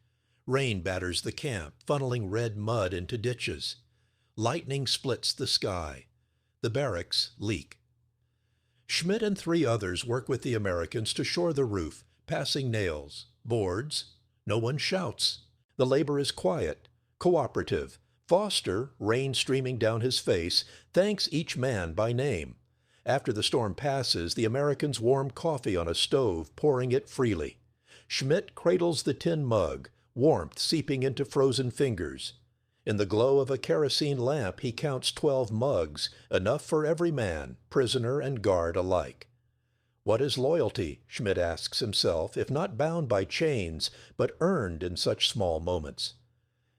Rain batters the camp, funneling red mud into ditches. Lightning splits the sky. The barracks leak. Schmidt and 3 others work with the Americans to shore the roof, passing nails, boards. No one shouts. The labor is quiet, cooperative. Foster, rain streaming down his face, thanks each man by name. After the storm passes, the Americans warm coffee on a stove, pouring it freely. Schmidt cradles the tin mug, warmth seeping into frozen fingers. In the glow of a kerosene lamp, he counts 12 mugs, enough for every man, prisoner and guard alike. What is loyalty, Schmidt asks himself, if not bound by chains, but earned in such small moments?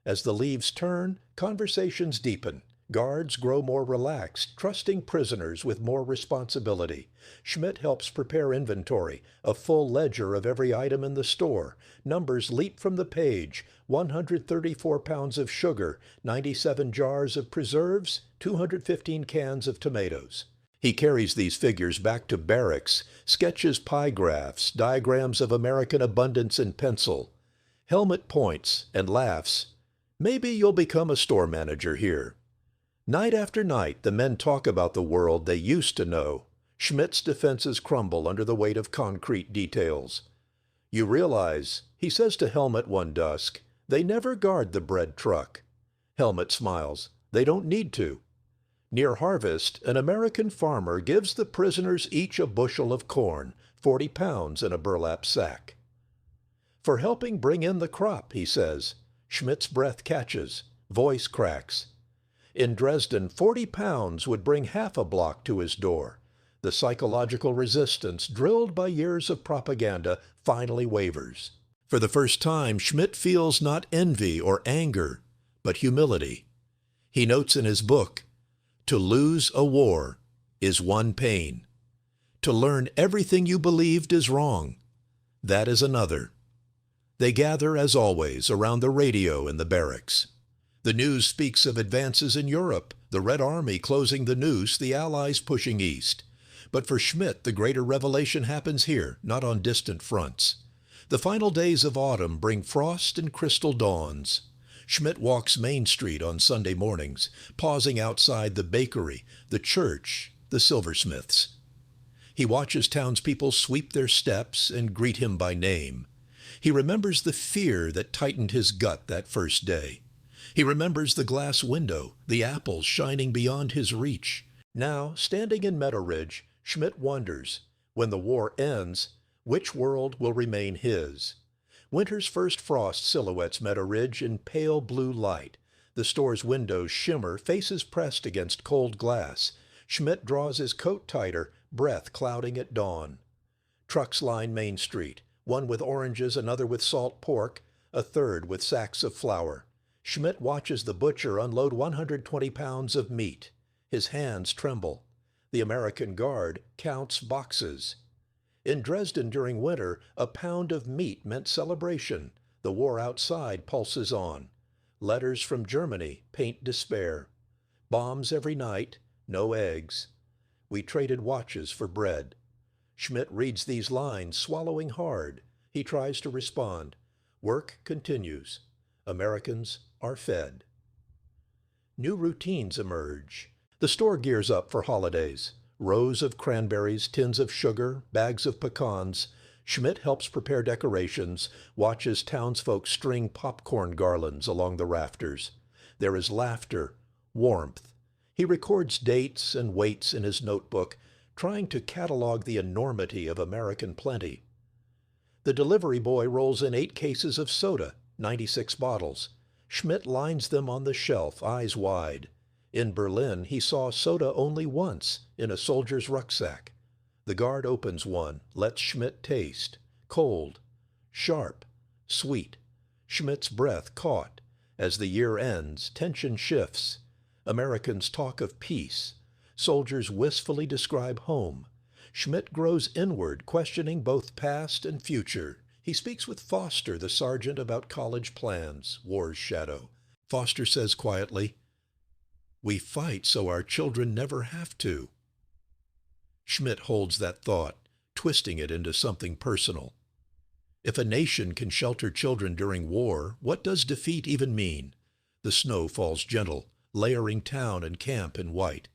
As the leaves turn, conversations deepen. Guards grow more relaxed, trusting prisoners with more responsibility. Schmidt helps prepare inventory, a full ledger of every item in the store. Numbers leap from the page: 134 pounds of sugar, 97 jars of preserves, 215 cans of tomatoes. He carries these figures back to barracks, sketches pie graphs, diagrams of American abundance in pencil. Helmut points and laughs. Maybe you'll become a store manager here. Night after night, the men talk about the world they used to know. Schmidt's defenses crumble under the weight of concrete details. You realize, he says to Helmut one dusk, they never guard the bread truck. Helmut smiles. They don't need to. Near harvest, an American farmer gives the prisoners each a bushel of corn, 40 pounds in a burlap sack. For helping bring in the crop, he says. Schmidt's breath catches. Voice cracks. In Dresden, 40 pounds would bring half a block to his door. The psychological resistance, drilled by years of propaganda, finally wavers. For the first time, Schmidt feels not envy or anger, but humility. He notes in his book, "To lose a war is one pain. To learn everything you believed is wrong, that is another." They gather, as always, around the radio in the barracks. The news speaks of advances in Europe, the Red Army closing the noose, the Allies pushing east. But for Schmidt, the greater revelation happens here, not on distant fronts. The final days of autumn bring frost and crystal dawns. Schmidt walks Main Street on Sunday mornings, pausing outside the bakery, the church, the silversmiths. He watches townspeople sweep their steps and greet him by name. He remembers the fear that tightened his gut that first day. He remembers the glass window, the apples shining beyond his reach. Now, standing in Meadowridge, Schmidt wonders, when the war ends, which world will remain his? Winter's first frost silhouettes Meadowridge in pale blue light. The store's windows shimmer, faces pressed against cold glass. Schmidt draws his coat tighter, breath clouding at dawn. Trucks line Main Street, one with oranges, another with salt pork, a third with sacks of flour. Schmidt watches the butcher unload 120 pounds of meat. His hands tremble. The American Guard counts boxes. In Dresden during winter, a pound of meat meant celebration. The war outside pulses on. Letters from Germany paint despair. Bombs every night, no eggs. We traded watches for bread. Schmidt reads these lines, swallowing hard. He tries to respond. Work continues. Americans are fed. New routines emerge. The store gears up for holidays. Rows of cranberries, tins of sugar, bags of pecans. Schmidt helps prepare decorations, watches townsfolk string popcorn garlands along the rafters. There is laughter, warmth. He records dates and weights in his notebook, trying to catalog the enormity of American plenty. The delivery boy rolls in 8 cases of soda, 96 bottles. Schmidt lines them on the shelf, eyes wide. In Berlin, he saw soda only once, in a soldier's rucksack. The guard opens one, lets Schmidt taste. Cold, sharp, sweet. Schmidt's breath caught. As the year ends, tension shifts. Americans talk of peace. Soldiers wistfully describe home. Schmidt grows inward, questioning both past and future. He speaks with Foster, the sergeant, about college plans, war's shadow. Foster says quietly, "We fight so our children never have to." Schmidt holds that thought, twisting it into something personal. If a nation can shelter children during war, what does defeat even mean? The snow falls gentle, layering town and camp in white.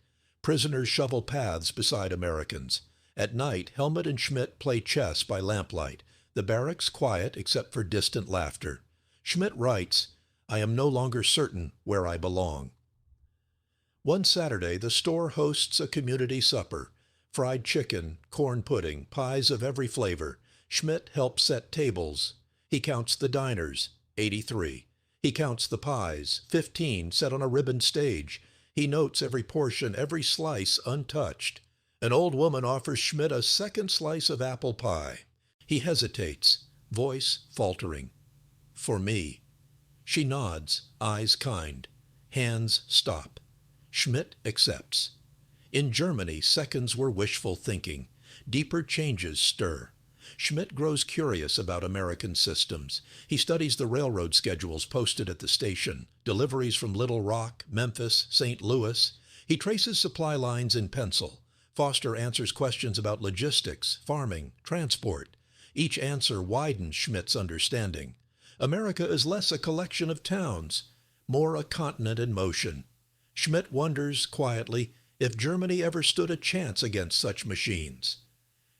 Prisoners shovel paths beside Americans. At night, Helmut and Schmidt play chess by lamplight. The barracks quiet except for distant laughter. Schmidt writes, "I am no longer certain where I belong." One Saturday, the store hosts a community supper. Fried chicken, corn pudding, pies of every flavor. Schmidt helps set tables. He counts the diners, 83. He counts the pies, 15 set on a ribbon stage. He notes every portion, every slice untouched. An old woman offers Schmidt a second slice of apple pie. He hesitates, voice faltering. "For me." She nods, eyes kind. Hands stop. Schmidt accepts. In Germany, seconds were wishful thinking. Deeper changes stir. Schmidt grows curious about American systems. He studies the railroad schedules posted at the station, deliveries from Little Rock, Memphis, St. Louis. He traces supply lines in pencil. Foster answers questions about logistics, farming, transport. Each answer widens Schmidt's understanding. America is less a collection of towns, more a continent in motion. Schmidt wonders, quietly, if Germany ever stood a chance against such machines.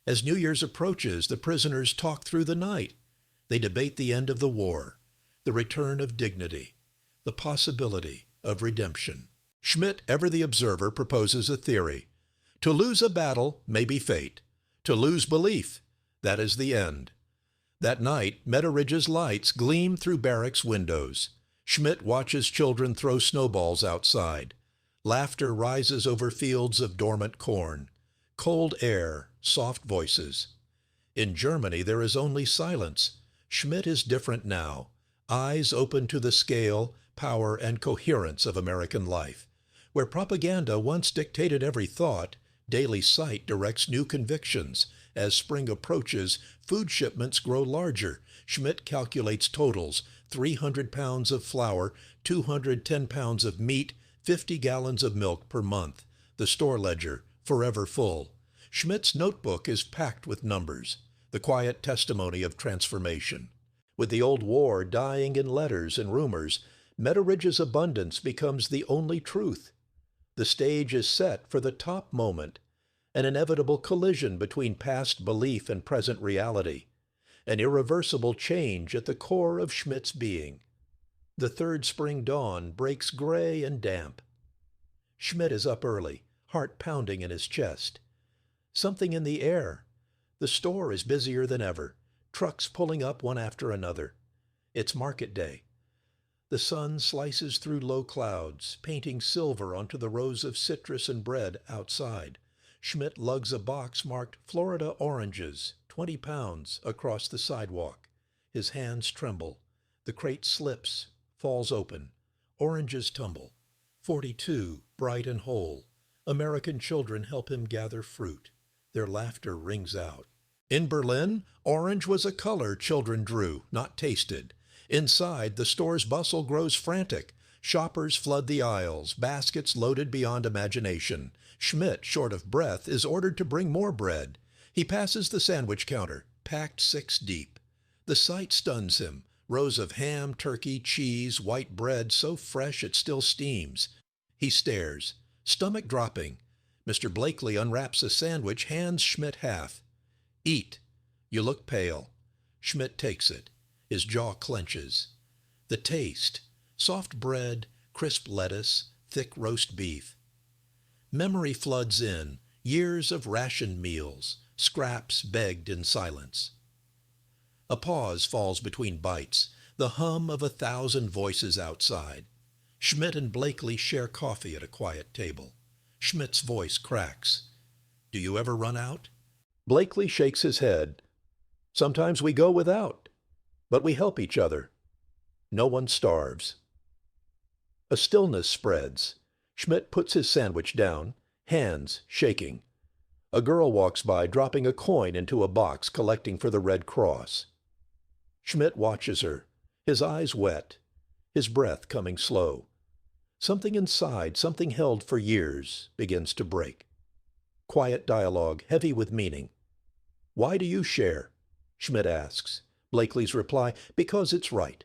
As New Year's approaches, the prisoners talk through the night. They debate the end of the war, the return of dignity, the possibility of redemption. Schmidt, ever the observer, proposes a theory. To lose a battle may be fate. To lose belief, that is the end. That night, Meadowridge's lights gleam through barracks windows. Schmidt watches children throw snowballs outside. Laughter rises over fields of dormant corn. Cold air, soft voices. In Germany, there is only silence. Schmidt is different now. Eyes open to the scale, power, and coherence of American life. Where propaganda once dictated every thought, daily sight directs new convictions. As spring approaches, food shipments grow larger. Schmidt calculates totals: 300 pounds of flour, 210 pounds of meat, 50 gallons of milk per month. The store ledger, forever full. Schmidt's notebook is packed with numbers, the quiet testimony of transformation. With the old war dying in letters and rumors, Meadowridge's abundance becomes the only truth. The stage is set for the top moment, an inevitable collision between past belief and present reality, an irreversible change at the core of Schmidt's being. The third spring dawn breaks gray and damp. Schmidt is up early, heart pounding in his chest. Something in the air. The store is busier than ever, trucks pulling up one after another. It's market day. The sun slices through low clouds, painting silver onto the rows of citrus and bread outside. Schmidt lugs a box marked Florida oranges, 20 pounds, across the sidewalk. His hands tremble. The crate slips, falls open. Oranges tumble. 42, bright and whole. American children help him gather fruit. Their laughter rings out. In Berlin, orange was a color children drew, not tasted. Inside, the store's bustle grows frantic. Shoppers flood the aisles, baskets loaded beyond imagination. Schmidt, short of breath, is ordered to bring more bread. He passes the sandwich counter, packed 6 deep. The sight stuns him. Rows of ham, turkey, cheese, white bread so fresh it still steams. He stares, stomach dropping. Mr. Blakely unwraps a sandwich, hands Schmidt half. Eat. You look pale. Schmidt takes it. His jaw clenches. The taste. Soft bread, crisp lettuce, thick roast beef. Memory floods in, years of rationed meals, scraps begged in silence. A pause falls between bites, the hum of 1,000 voices outside. Schmidt and Blakely share coffee at a quiet table. Schmidt's voice cracks. Do you ever run out? Blakely shakes his head. Sometimes we go without, but we help each other. No one starves. A stillness spreads. Schmidt puts his sandwich down, hands shaking. A girl walks by, dropping a coin into a box, collecting for the Red Cross. Schmidt watches her, his eyes wet, his breath coming slow. Something inside, something held for years, begins to break. Quiet dialogue, heavy with meaning. Why do you share? Schmidt asks. Blakely's reply, because it's right.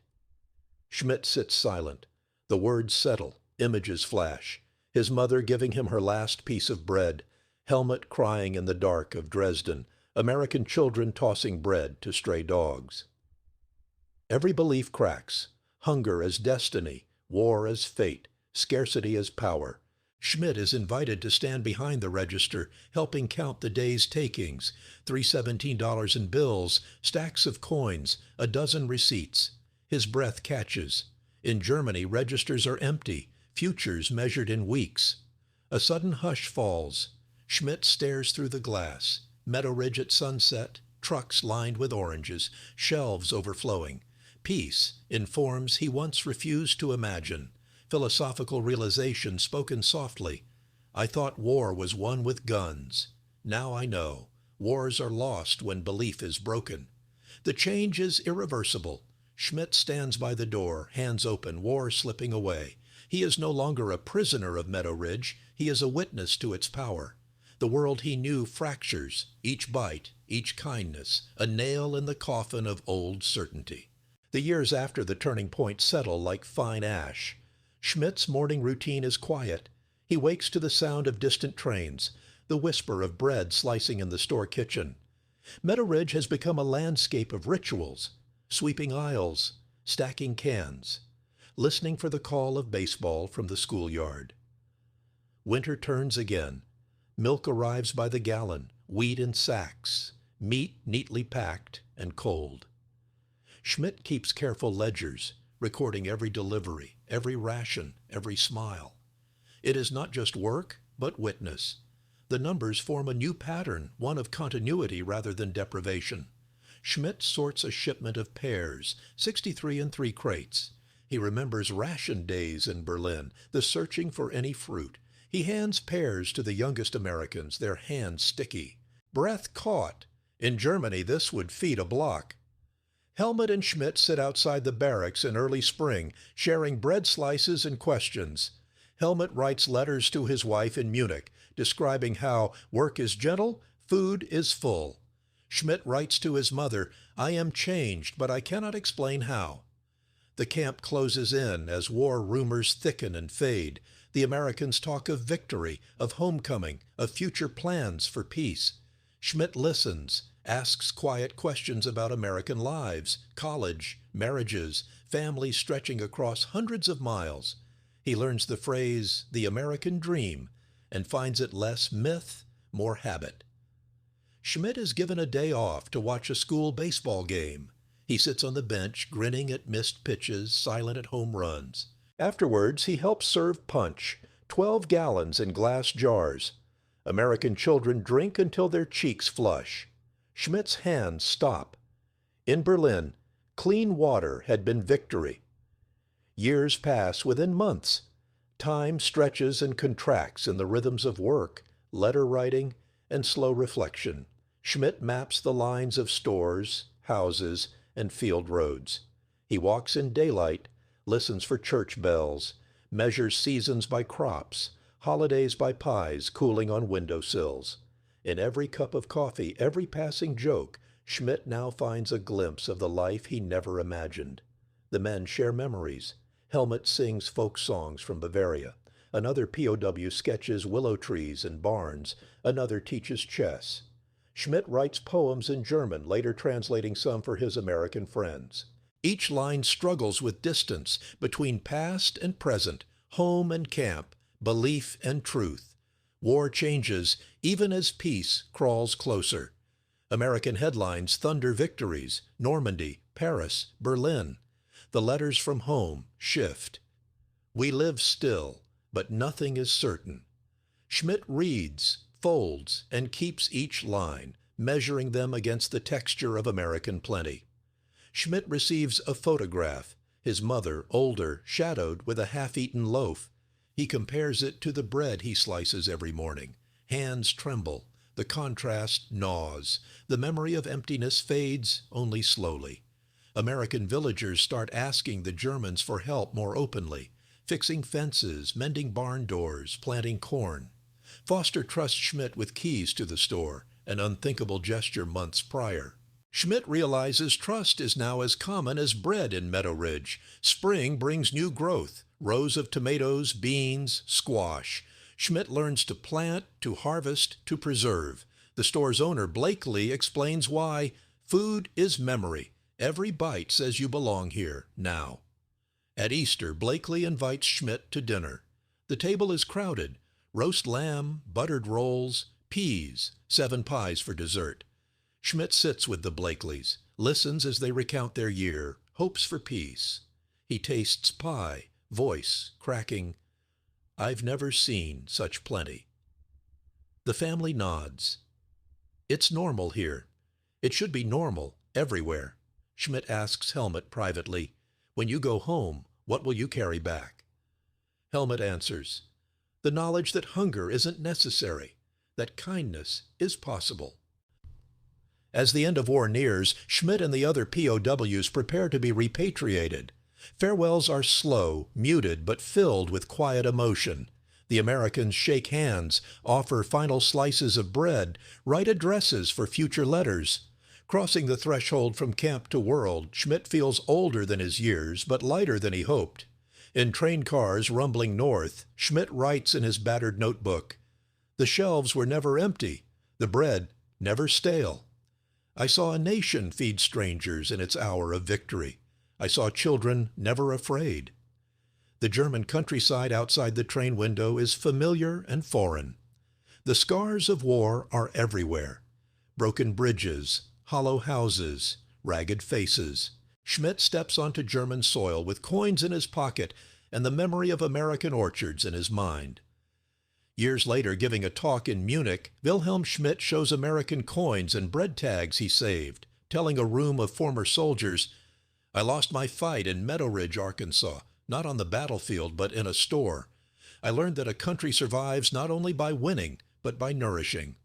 Schmidt sits silent. The words settle, images flash. His mother giving him her last piece of bread, Helmut crying in the dark of Dresden, American children tossing bread to stray dogs. Every belief cracks, hunger as destiny, war as fate, scarcity as power. Schmidt is invited to stand behind the register, helping count the day's takings, $317 in bills, stacks of coins, a dozen receipts. His breath catches. In Germany, registers are empty, futures measured in weeks. A sudden hush falls. Schmidt stares through the glass. Meadowridge at sunset, trucks lined with oranges, shelves overflowing. Peace in forms he once refused to imagine. Philosophical realization spoken softly. I thought war was won with guns. Now I know. Wars are lost when belief is broken. The change is irreversible. Schmidt stands by the door, hands open, war slipping away. He is no longer a prisoner of Meadowridge. He is a witness to its power. The world he knew fractures, each bite, each kindness, a nail in the coffin of old certainty. The years after the turning point settle like fine ash. Schmidt's morning routine is quiet. He wakes to the sound of distant trains, the whisper of bread slicing in the store kitchen. Meadowridge has become a landscape of rituals, sweeping aisles, stacking cans, listening for the call of baseball from the schoolyard. Winter turns again. Milk arrives by the gallon, wheat in sacks, meat neatly packed and cold. Schmidt keeps careful ledgers, recording every delivery, every ration, every smile. It is not just work, but witness. The numbers form a new pattern, one of continuity rather than deprivation. Schmidt sorts a shipment of pears, 63 in 3 crates. He remembers ration days in Berlin, the searching for any fruit. He hands pears to the youngest Americans, their hands sticky. Breath caught. In Germany, this would feed a block. Helmut and Schmidt sit outside the barracks in early spring, sharing bread slices and questions. Helmut writes letters to his wife in Munich, describing how work is gentle, Food is full. Schmidt writes to his mother, "I am changed, but I cannot explain how." The camp closes in as war rumors thicken and fade. The Americans talk of victory, of homecoming, of future plans for peace. Schmidt listens, asks quiet questions about American lives, college, marriages, families stretching across hundreds of miles. He learns the phrase, "the American dream," and finds it less myth, more habit. Schmidt is given a day off to watch a school baseball game. He sits on the bench, grinning at missed pitches, silent at home runs. Afterwards, he helps serve punch, 12 gallons in glass jars. American children drink until their cheeks flush. Schmidt's hands stop. In Berlin, clean water had been victory. Years pass within months. Time stretches and contracts in the rhythms of work, letter writing, and slow reflection. Schmidt maps the lines of stores, houses, and field roads. He walks in daylight, listens for church bells, measures seasons by crops, holidays by pies cooling on windowsills. In every cup of coffee, every passing joke, Schmidt now finds a glimpse of the life he never imagined. The men share memories. Helmut sings folk songs from Bavaria. Another POW sketches willow trees and barns. Another teaches chess. Schmidt writes poems in German, later translating some for his American friends. Each line struggles with distance between past and present, home and camp, belief and truth. War changes even as peace crawls closer. American headlines thunder victories: Normandy, Paris, Berlin. The letters from home shift. We live still, but nothing is certain. Schmidt reads, folds, and keeps each line, measuring them against the texture of American plenty. Schmidt receives a photograph, his mother, older, shadowed with a half-eaten loaf. He compares it to the bread he slices every morning. Hands tremble. The contrast gnaws. The memory of emptiness fades only slowly. American villagers start asking the Germans for help more openly, fixing fences, mending barn doors, planting corn. Foster trusts Schmidt with keys to the store, an unthinkable gesture months prior. Schmidt realizes trust is now as common as bread in Meadowridge. Spring brings new growth, rows of tomatoes, beans, squash. Schmidt learns to plant, to harvest, to preserve. The store's owner, Blakely, explains why food is memory. Every bite says you belong here, now. At Easter, Blakely invites Schmidt to dinner. The table is crowded. Roast lamb, buttered rolls, peas, 7 pies for dessert. Schmidt sits with the Blakeleys, listens as they recount their year, hopes for peace. He tastes pie, voice cracking, "I've never seen such plenty." The family nods. It's normal here. It should be normal everywhere. Schmidt asks Helmut privately, "When you go home, what will you carry back?" Helmut answers, "The knowledge that hunger isn't necessary, that kindness is possible." As the end of war nears, Schmidt and the other POWs prepare to be repatriated. Farewells are slow, muted, but filled with quiet emotion. The Americans shake hands, offer final slices of bread, write addresses for future letters. Crossing the threshold from camp to world, Schmidt feels older than his years, but lighter than he hoped. In train cars rumbling north, Schmidt writes in his battered notebook, "The shelves were never empty, the bread never stale. I saw a nation feed strangers in its hour of victory. I saw children never afraid." The German countryside outside the train window is familiar and foreign. The scars of war are everywhere. Broken bridges, hollow houses, ragged faces. Schmidt steps onto German soil with coins in his pocket and the memory of American orchards in his mind. Years later, giving a talk in Munich, Wilhelm Schmidt shows American coins and bread tags he saved, telling a room of former soldiers, "I lost my fight in Meadowridge, Arkansas, not on the battlefield, but in a store. I learned that a country survives not only by winning, but by nourishing."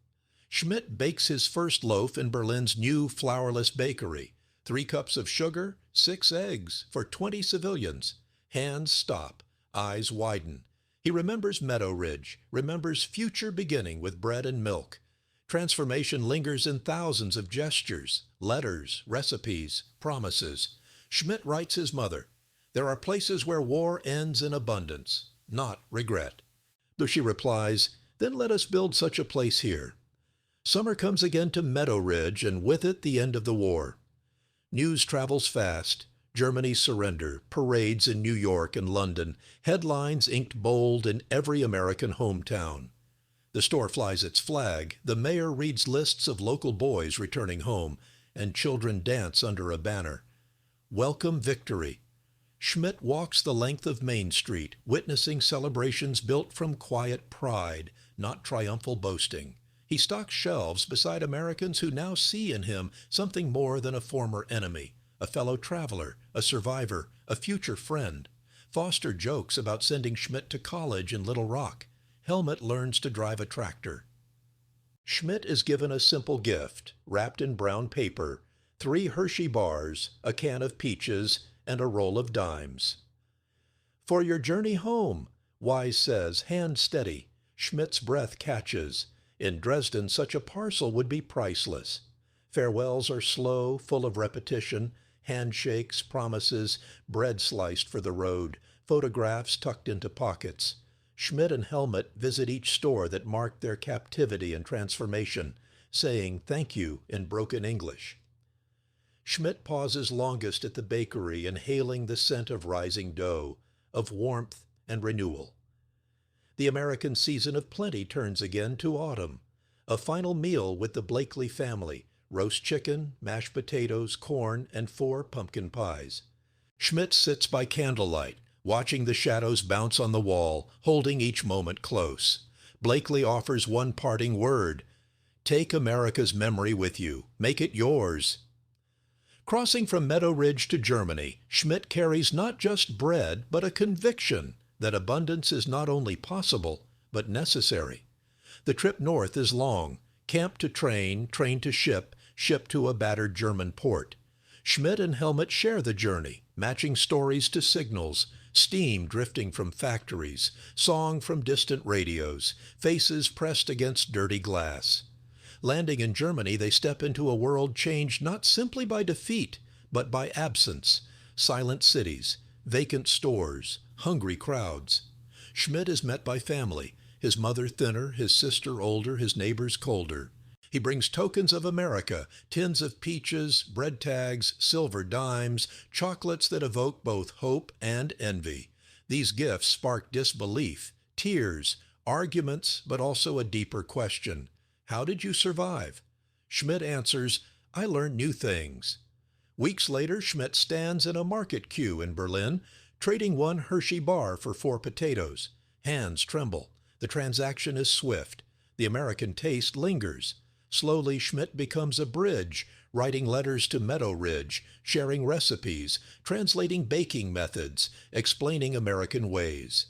Schmidt bakes his first loaf in Berlin's new flourless bakery. 3 cups of sugar, 6 eggs for 20 civilians. Hands stop, eyes widen. He remembers Meadowridge, remembers future beginning with bread and milk. Transformation lingers in thousands of gestures, letters, recipes, promises. Schmidt writes his mother, "There are places where war ends in abundance, not regret." Though she replies, "Then let us build such a place here." Summer comes again to Meadowridge, and with it the end of the war. News travels fast. Germany's surrender, parades in New York and London, headlines inked bold in every American hometown. The store flies its flag, the mayor reads lists of local boys returning home, and children dance under a banner. Welcome victory. Schmidt walks the length of Main Street, witnessing celebrations built from quiet pride, not triumphal boasting. He stocks shelves beside Americans who now see in him something more than a former enemy, a fellow traveler, a survivor, a future friend. Foster jokes about sending Schmidt to college in Little Rock. Helmut learns to drive a tractor. Schmidt is given a simple gift, wrapped in brown paper, 3 Hershey bars, a can of peaches, and a roll of dimes. "For your journey home," Wise says, hand steady. Schmidt's breath catches. In Dresden, such a parcel would be priceless. Farewells are slow, full of repetition, handshakes, promises, bread sliced for the road, photographs tucked into pockets. Schmidt and Helmut visit each store that marked their captivity and transformation, saying thank you in broken English. Schmidt pauses longest at the bakery, inhaling the scent of rising dough, of warmth and renewal. The American season of plenty turns again to autumn. A final meal with the Blakely family, roast chicken, mashed potatoes, corn, and 4 pumpkin pies. Schmidt sits by candlelight, watching the shadows bounce on the wall, holding each moment close. Blakely offers one parting word: "Take America's memory with you. Make it yours." Crossing from Meadowridge to Germany, Schmidt carries not just bread, but a conviction that abundance is not only possible, but necessary. The trip north is long: camp to train, train to ship, ship to a battered German port. Schmidt and Helmut share the journey, matching stories to signals, steam drifting from factories, song from distant radios, faces pressed against dirty glass. Landing in Germany, they step into a world changed not simply by defeat, but by absence. Silent cities, vacant stores, hungry crowds. Schmidt is met by family, his mother thinner, his sister older, his neighbors colder. He brings tokens of America, tins of peaches, bread tags, silver dimes, chocolates that evoke both hope and envy. These gifts spark disbelief, tears, arguments, but also a deeper question. How did you survive? Schmidt answers, "I learned new things." Weeks later, Schmidt stands in a market queue in Berlin, trading 1 Hershey bar for 4 potatoes. Hands tremble. The transaction is swift. The American taste lingers. Slowly, Schmidt becomes a bridge, writing letters to Meadowridge, sharing recipes, translating baking methods, explaining American ways.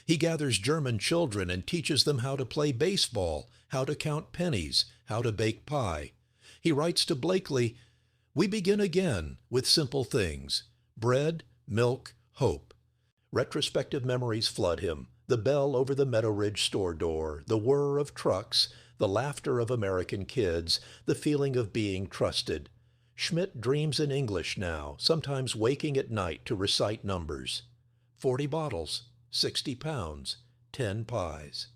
He gathers German children and teaches them how to play baseball, how to count pennies, how to bake pie. He writes to Blakely, "We begin again with simple things: bread, milk, hope." Retrospective memories flood him: the bell over the Meadowridge store door, the whir of trucks, the laughter of American kids, the feeling of being trusted. Schmidt dreams in English now, sometimes waking at night to recite numbers. 40 bottles, 60 pounds, 10 pies.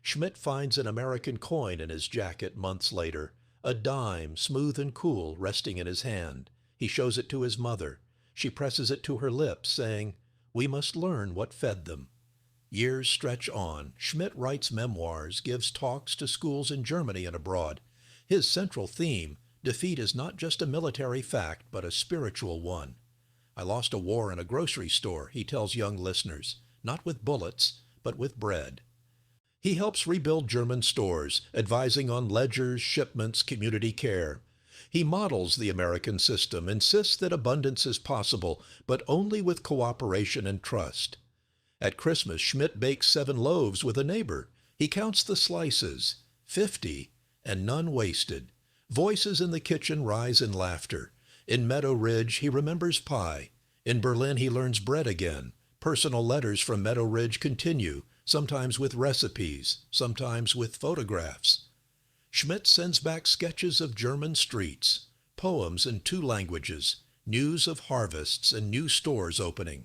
Schmidt finds an American coin in his jacket months later, a dime, smooth and cool, resting in his hand. He shows it to his mother. She presses it to her lips, saying, "We must learn what fed them." Years stretch on. Schmidt writes memoirs, gives talks to schools in Germany and abroad. His central theme, defeat is not just a military fact, but a spiritual one. "I lost a war in a grocery store," he tells young listeners, "not with bullets, but with bread." He helps rebuild German stores, advising on ledgers, shipments, community care. He models the American system, insists that abundance is possible, but only with cooperation and trust. At Christmas, Schmidt bakes 7 loaves with a neighbor. He counts the slices, 50, and none wasted. Voices in the kitchen rise in laughter. In Meadowridge, he remembers pie. In Berlin, he learns bread again. Personal letters from Meadowridge continue, sometimes with recipes, sometimes with photographs. Schmidt sends back sketches of German streets, poems in 2 languages, news of harvests and new stores opening.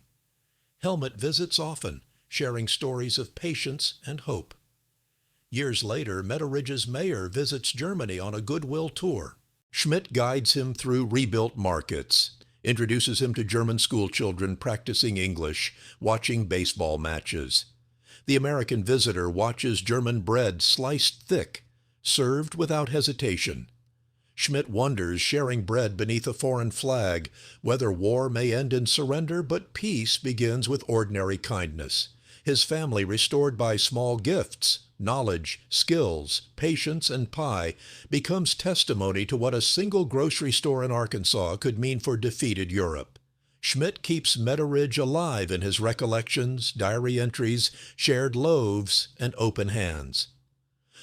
Helmut visits often, sharing stories of patience and hope. Years later, Meadowridge's mayor visits Germany on a goodwill tour. Schmidt guides him through rebuilt markets, introduces him to German schoolchildren practicing English, watching baseball matches. The American visitor watches German bread sliced thick, served without hesitation. Schmidt wonders, sharing bread beneath a foreign flag, whether war may end in surrender, but peace begins with ordinary kindness. His family restored by small gifts, knowledge, skills, patience, and pie, becomes testimony to what a single grocery store in Arkansas could mean for defeated Europe. Schmidt keeps Meadowridge alive in his recollections, diary entries, shared loaves, and open hands.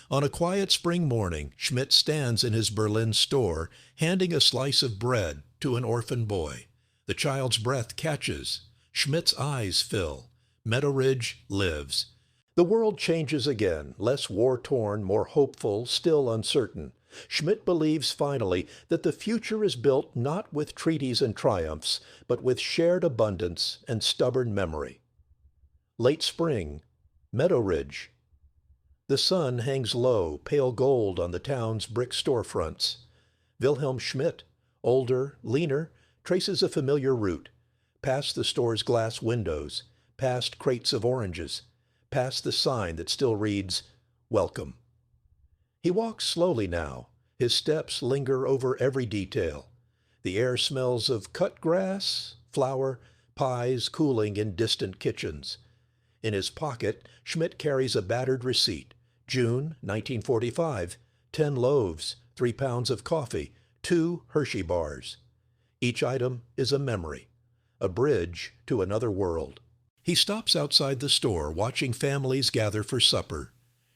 On a quiet spring morning, Schmidt stands in his Berlin store, handing a slice of bread to an orphan boy. The child's breath catches. Schmidt's eyes fill. Meadowridge lives. The world changes again, less war-torn, more hopeful, still uncertain. Schmidt believes finally that the future is built not with treaties and triumphs, but with shared abundance and stubborn memory. Late spring, Meadowridge. The sun hangs low, pale gold on the town's brick storefronts. Wilhelm Schmidt, older, leaner, traces a familiar route, past the store's glass windows, past crates of oranges, past the sign that still reads, "Welcome." He walks slowly now. His steps linger over every detail. The air smells of cut grass, flour, pies cooling in distant kitchens. In his pocket, Schmidt carries a battered receipt. June 1945, 10 loaves, 3 pounds of coffee, 2 Hershey bars. Each item is a memory, a bridge to another world. He stops outside the store, watching families gather for supper.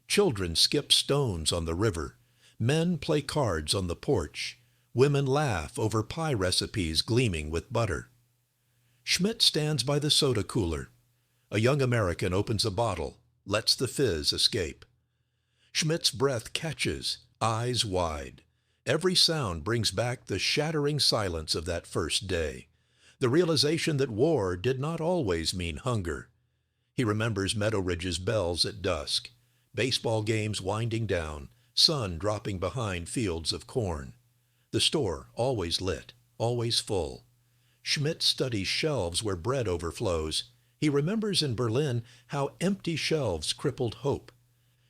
Children skip stones on the river. Men play cards on the porch. Women laugh over pie recipes gleaming with butter. Schmidt stands by the soda cooler. A young American opens a bottle, lets the fizz escape. Schmidt's breath catches, eyes wide. Every sound brings back the shattering silence of that first day. The realization that war did not always mean hunger. He remembers Meadowridge's bells at dusk, baseball games winding down, sun dropping behind fields of corn. The store always lit, always full. Schmidt studies shelves where bread overflows. He remembers in Berlin how empty shelves crippled hope.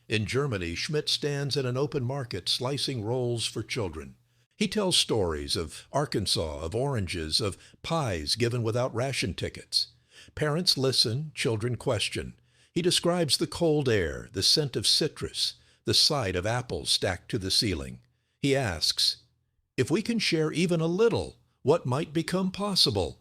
In Germany, Schmidt stands in an open market slicing rolls for children. He tells stories of Arkansas, of oranges, of pies given without ration tickets. Parents listen, children question. He describes the cold air, the scent of citrus, the sight of apples stacked to the ceiling. He asks, if we can share even a little, what might become possible?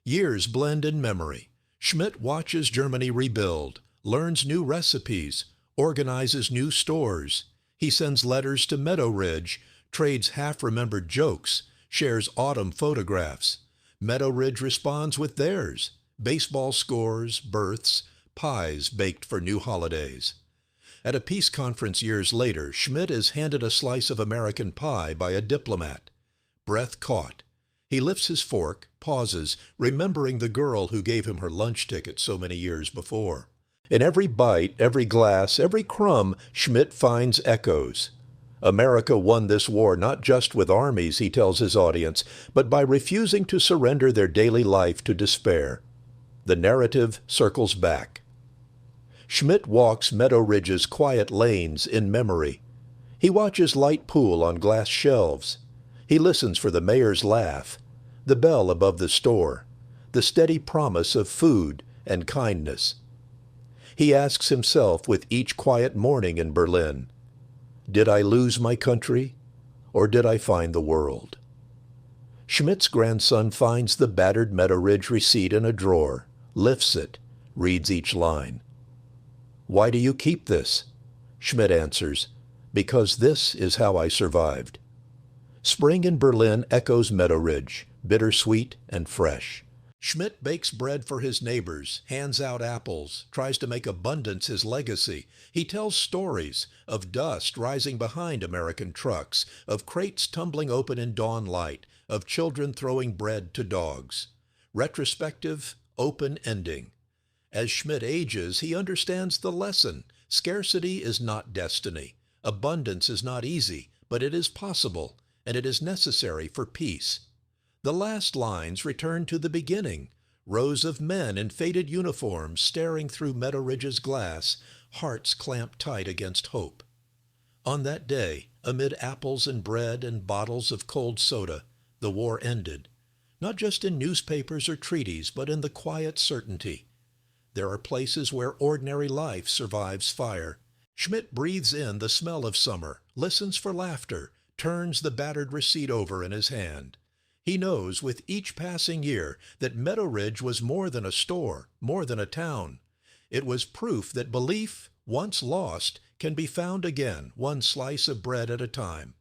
Years blend in memory. Schmidt watches Germany rebuild, learns new recipes, organizes new stores. He sends letters to Meadowridge, trades half-remembered jokes, shares autumn photographs. Meadowridge responds with theirs, baseball scores, births, pies baked for new holidays. At a peace conference years later, Schmidt is handed a slice of American pie by a diplomat. Breath caught. He lifts his fork, pauses, remembering the girl who gave him her lunch ticket so many years before. In every bite, every glass, every crumb, Schmidt finds echoes. America won this war not just with armies, he tells his audience, but by refusing to surrender their daily life to despair. The narrative circles back. Schmidt walks Meadowridge's quiet lanes in memory. He watches light pool on glass shelves. He listens for the mayor's laugh, the bell above the store, the steady promise of food and kindness. He asks himself with each quiet morning in Berlin, did I lose my country, or did I find the world? Schmidt's grandson finds the battered Meadowridge receipt in a drawer, lifts it, reads each line. Why do you keep this? Schmidt answers, because this is how I survived. Spring in Berlin echoes Meadowridge, bittersweet and fresh. Schmidt bakes bread for his neighbors, hands out apples, tries to make abundance his legacy. He tells stories of dust rising behind American trucks, of crates tumbling open in dawn light, of children throwing bread to dogs. Retrospective, open ending. As Schmidt ages, he understands the lesson. Scarcity is not destiny. Abundance is not easy, but it is possible, and it is necessary for peace. The last lines return to the beginning. Rows of men in faded uniforms staring through Meadowridge's glass, hearts clamped tight against hope. On that day, amid apples and bread and bottles of cold soda, the war ended. Not just in newspapers or treaties, but in the quiet certainty. There are places where ordinary life survives fire. Schmidt breathes in the smell of summer, listens for laughter, turns the battered receipt over in his hand. He knows with each passing year that Meadowridge was more than a store, more than a town. It was proof that belief, once lost, can be found again, one slice of bread at a time.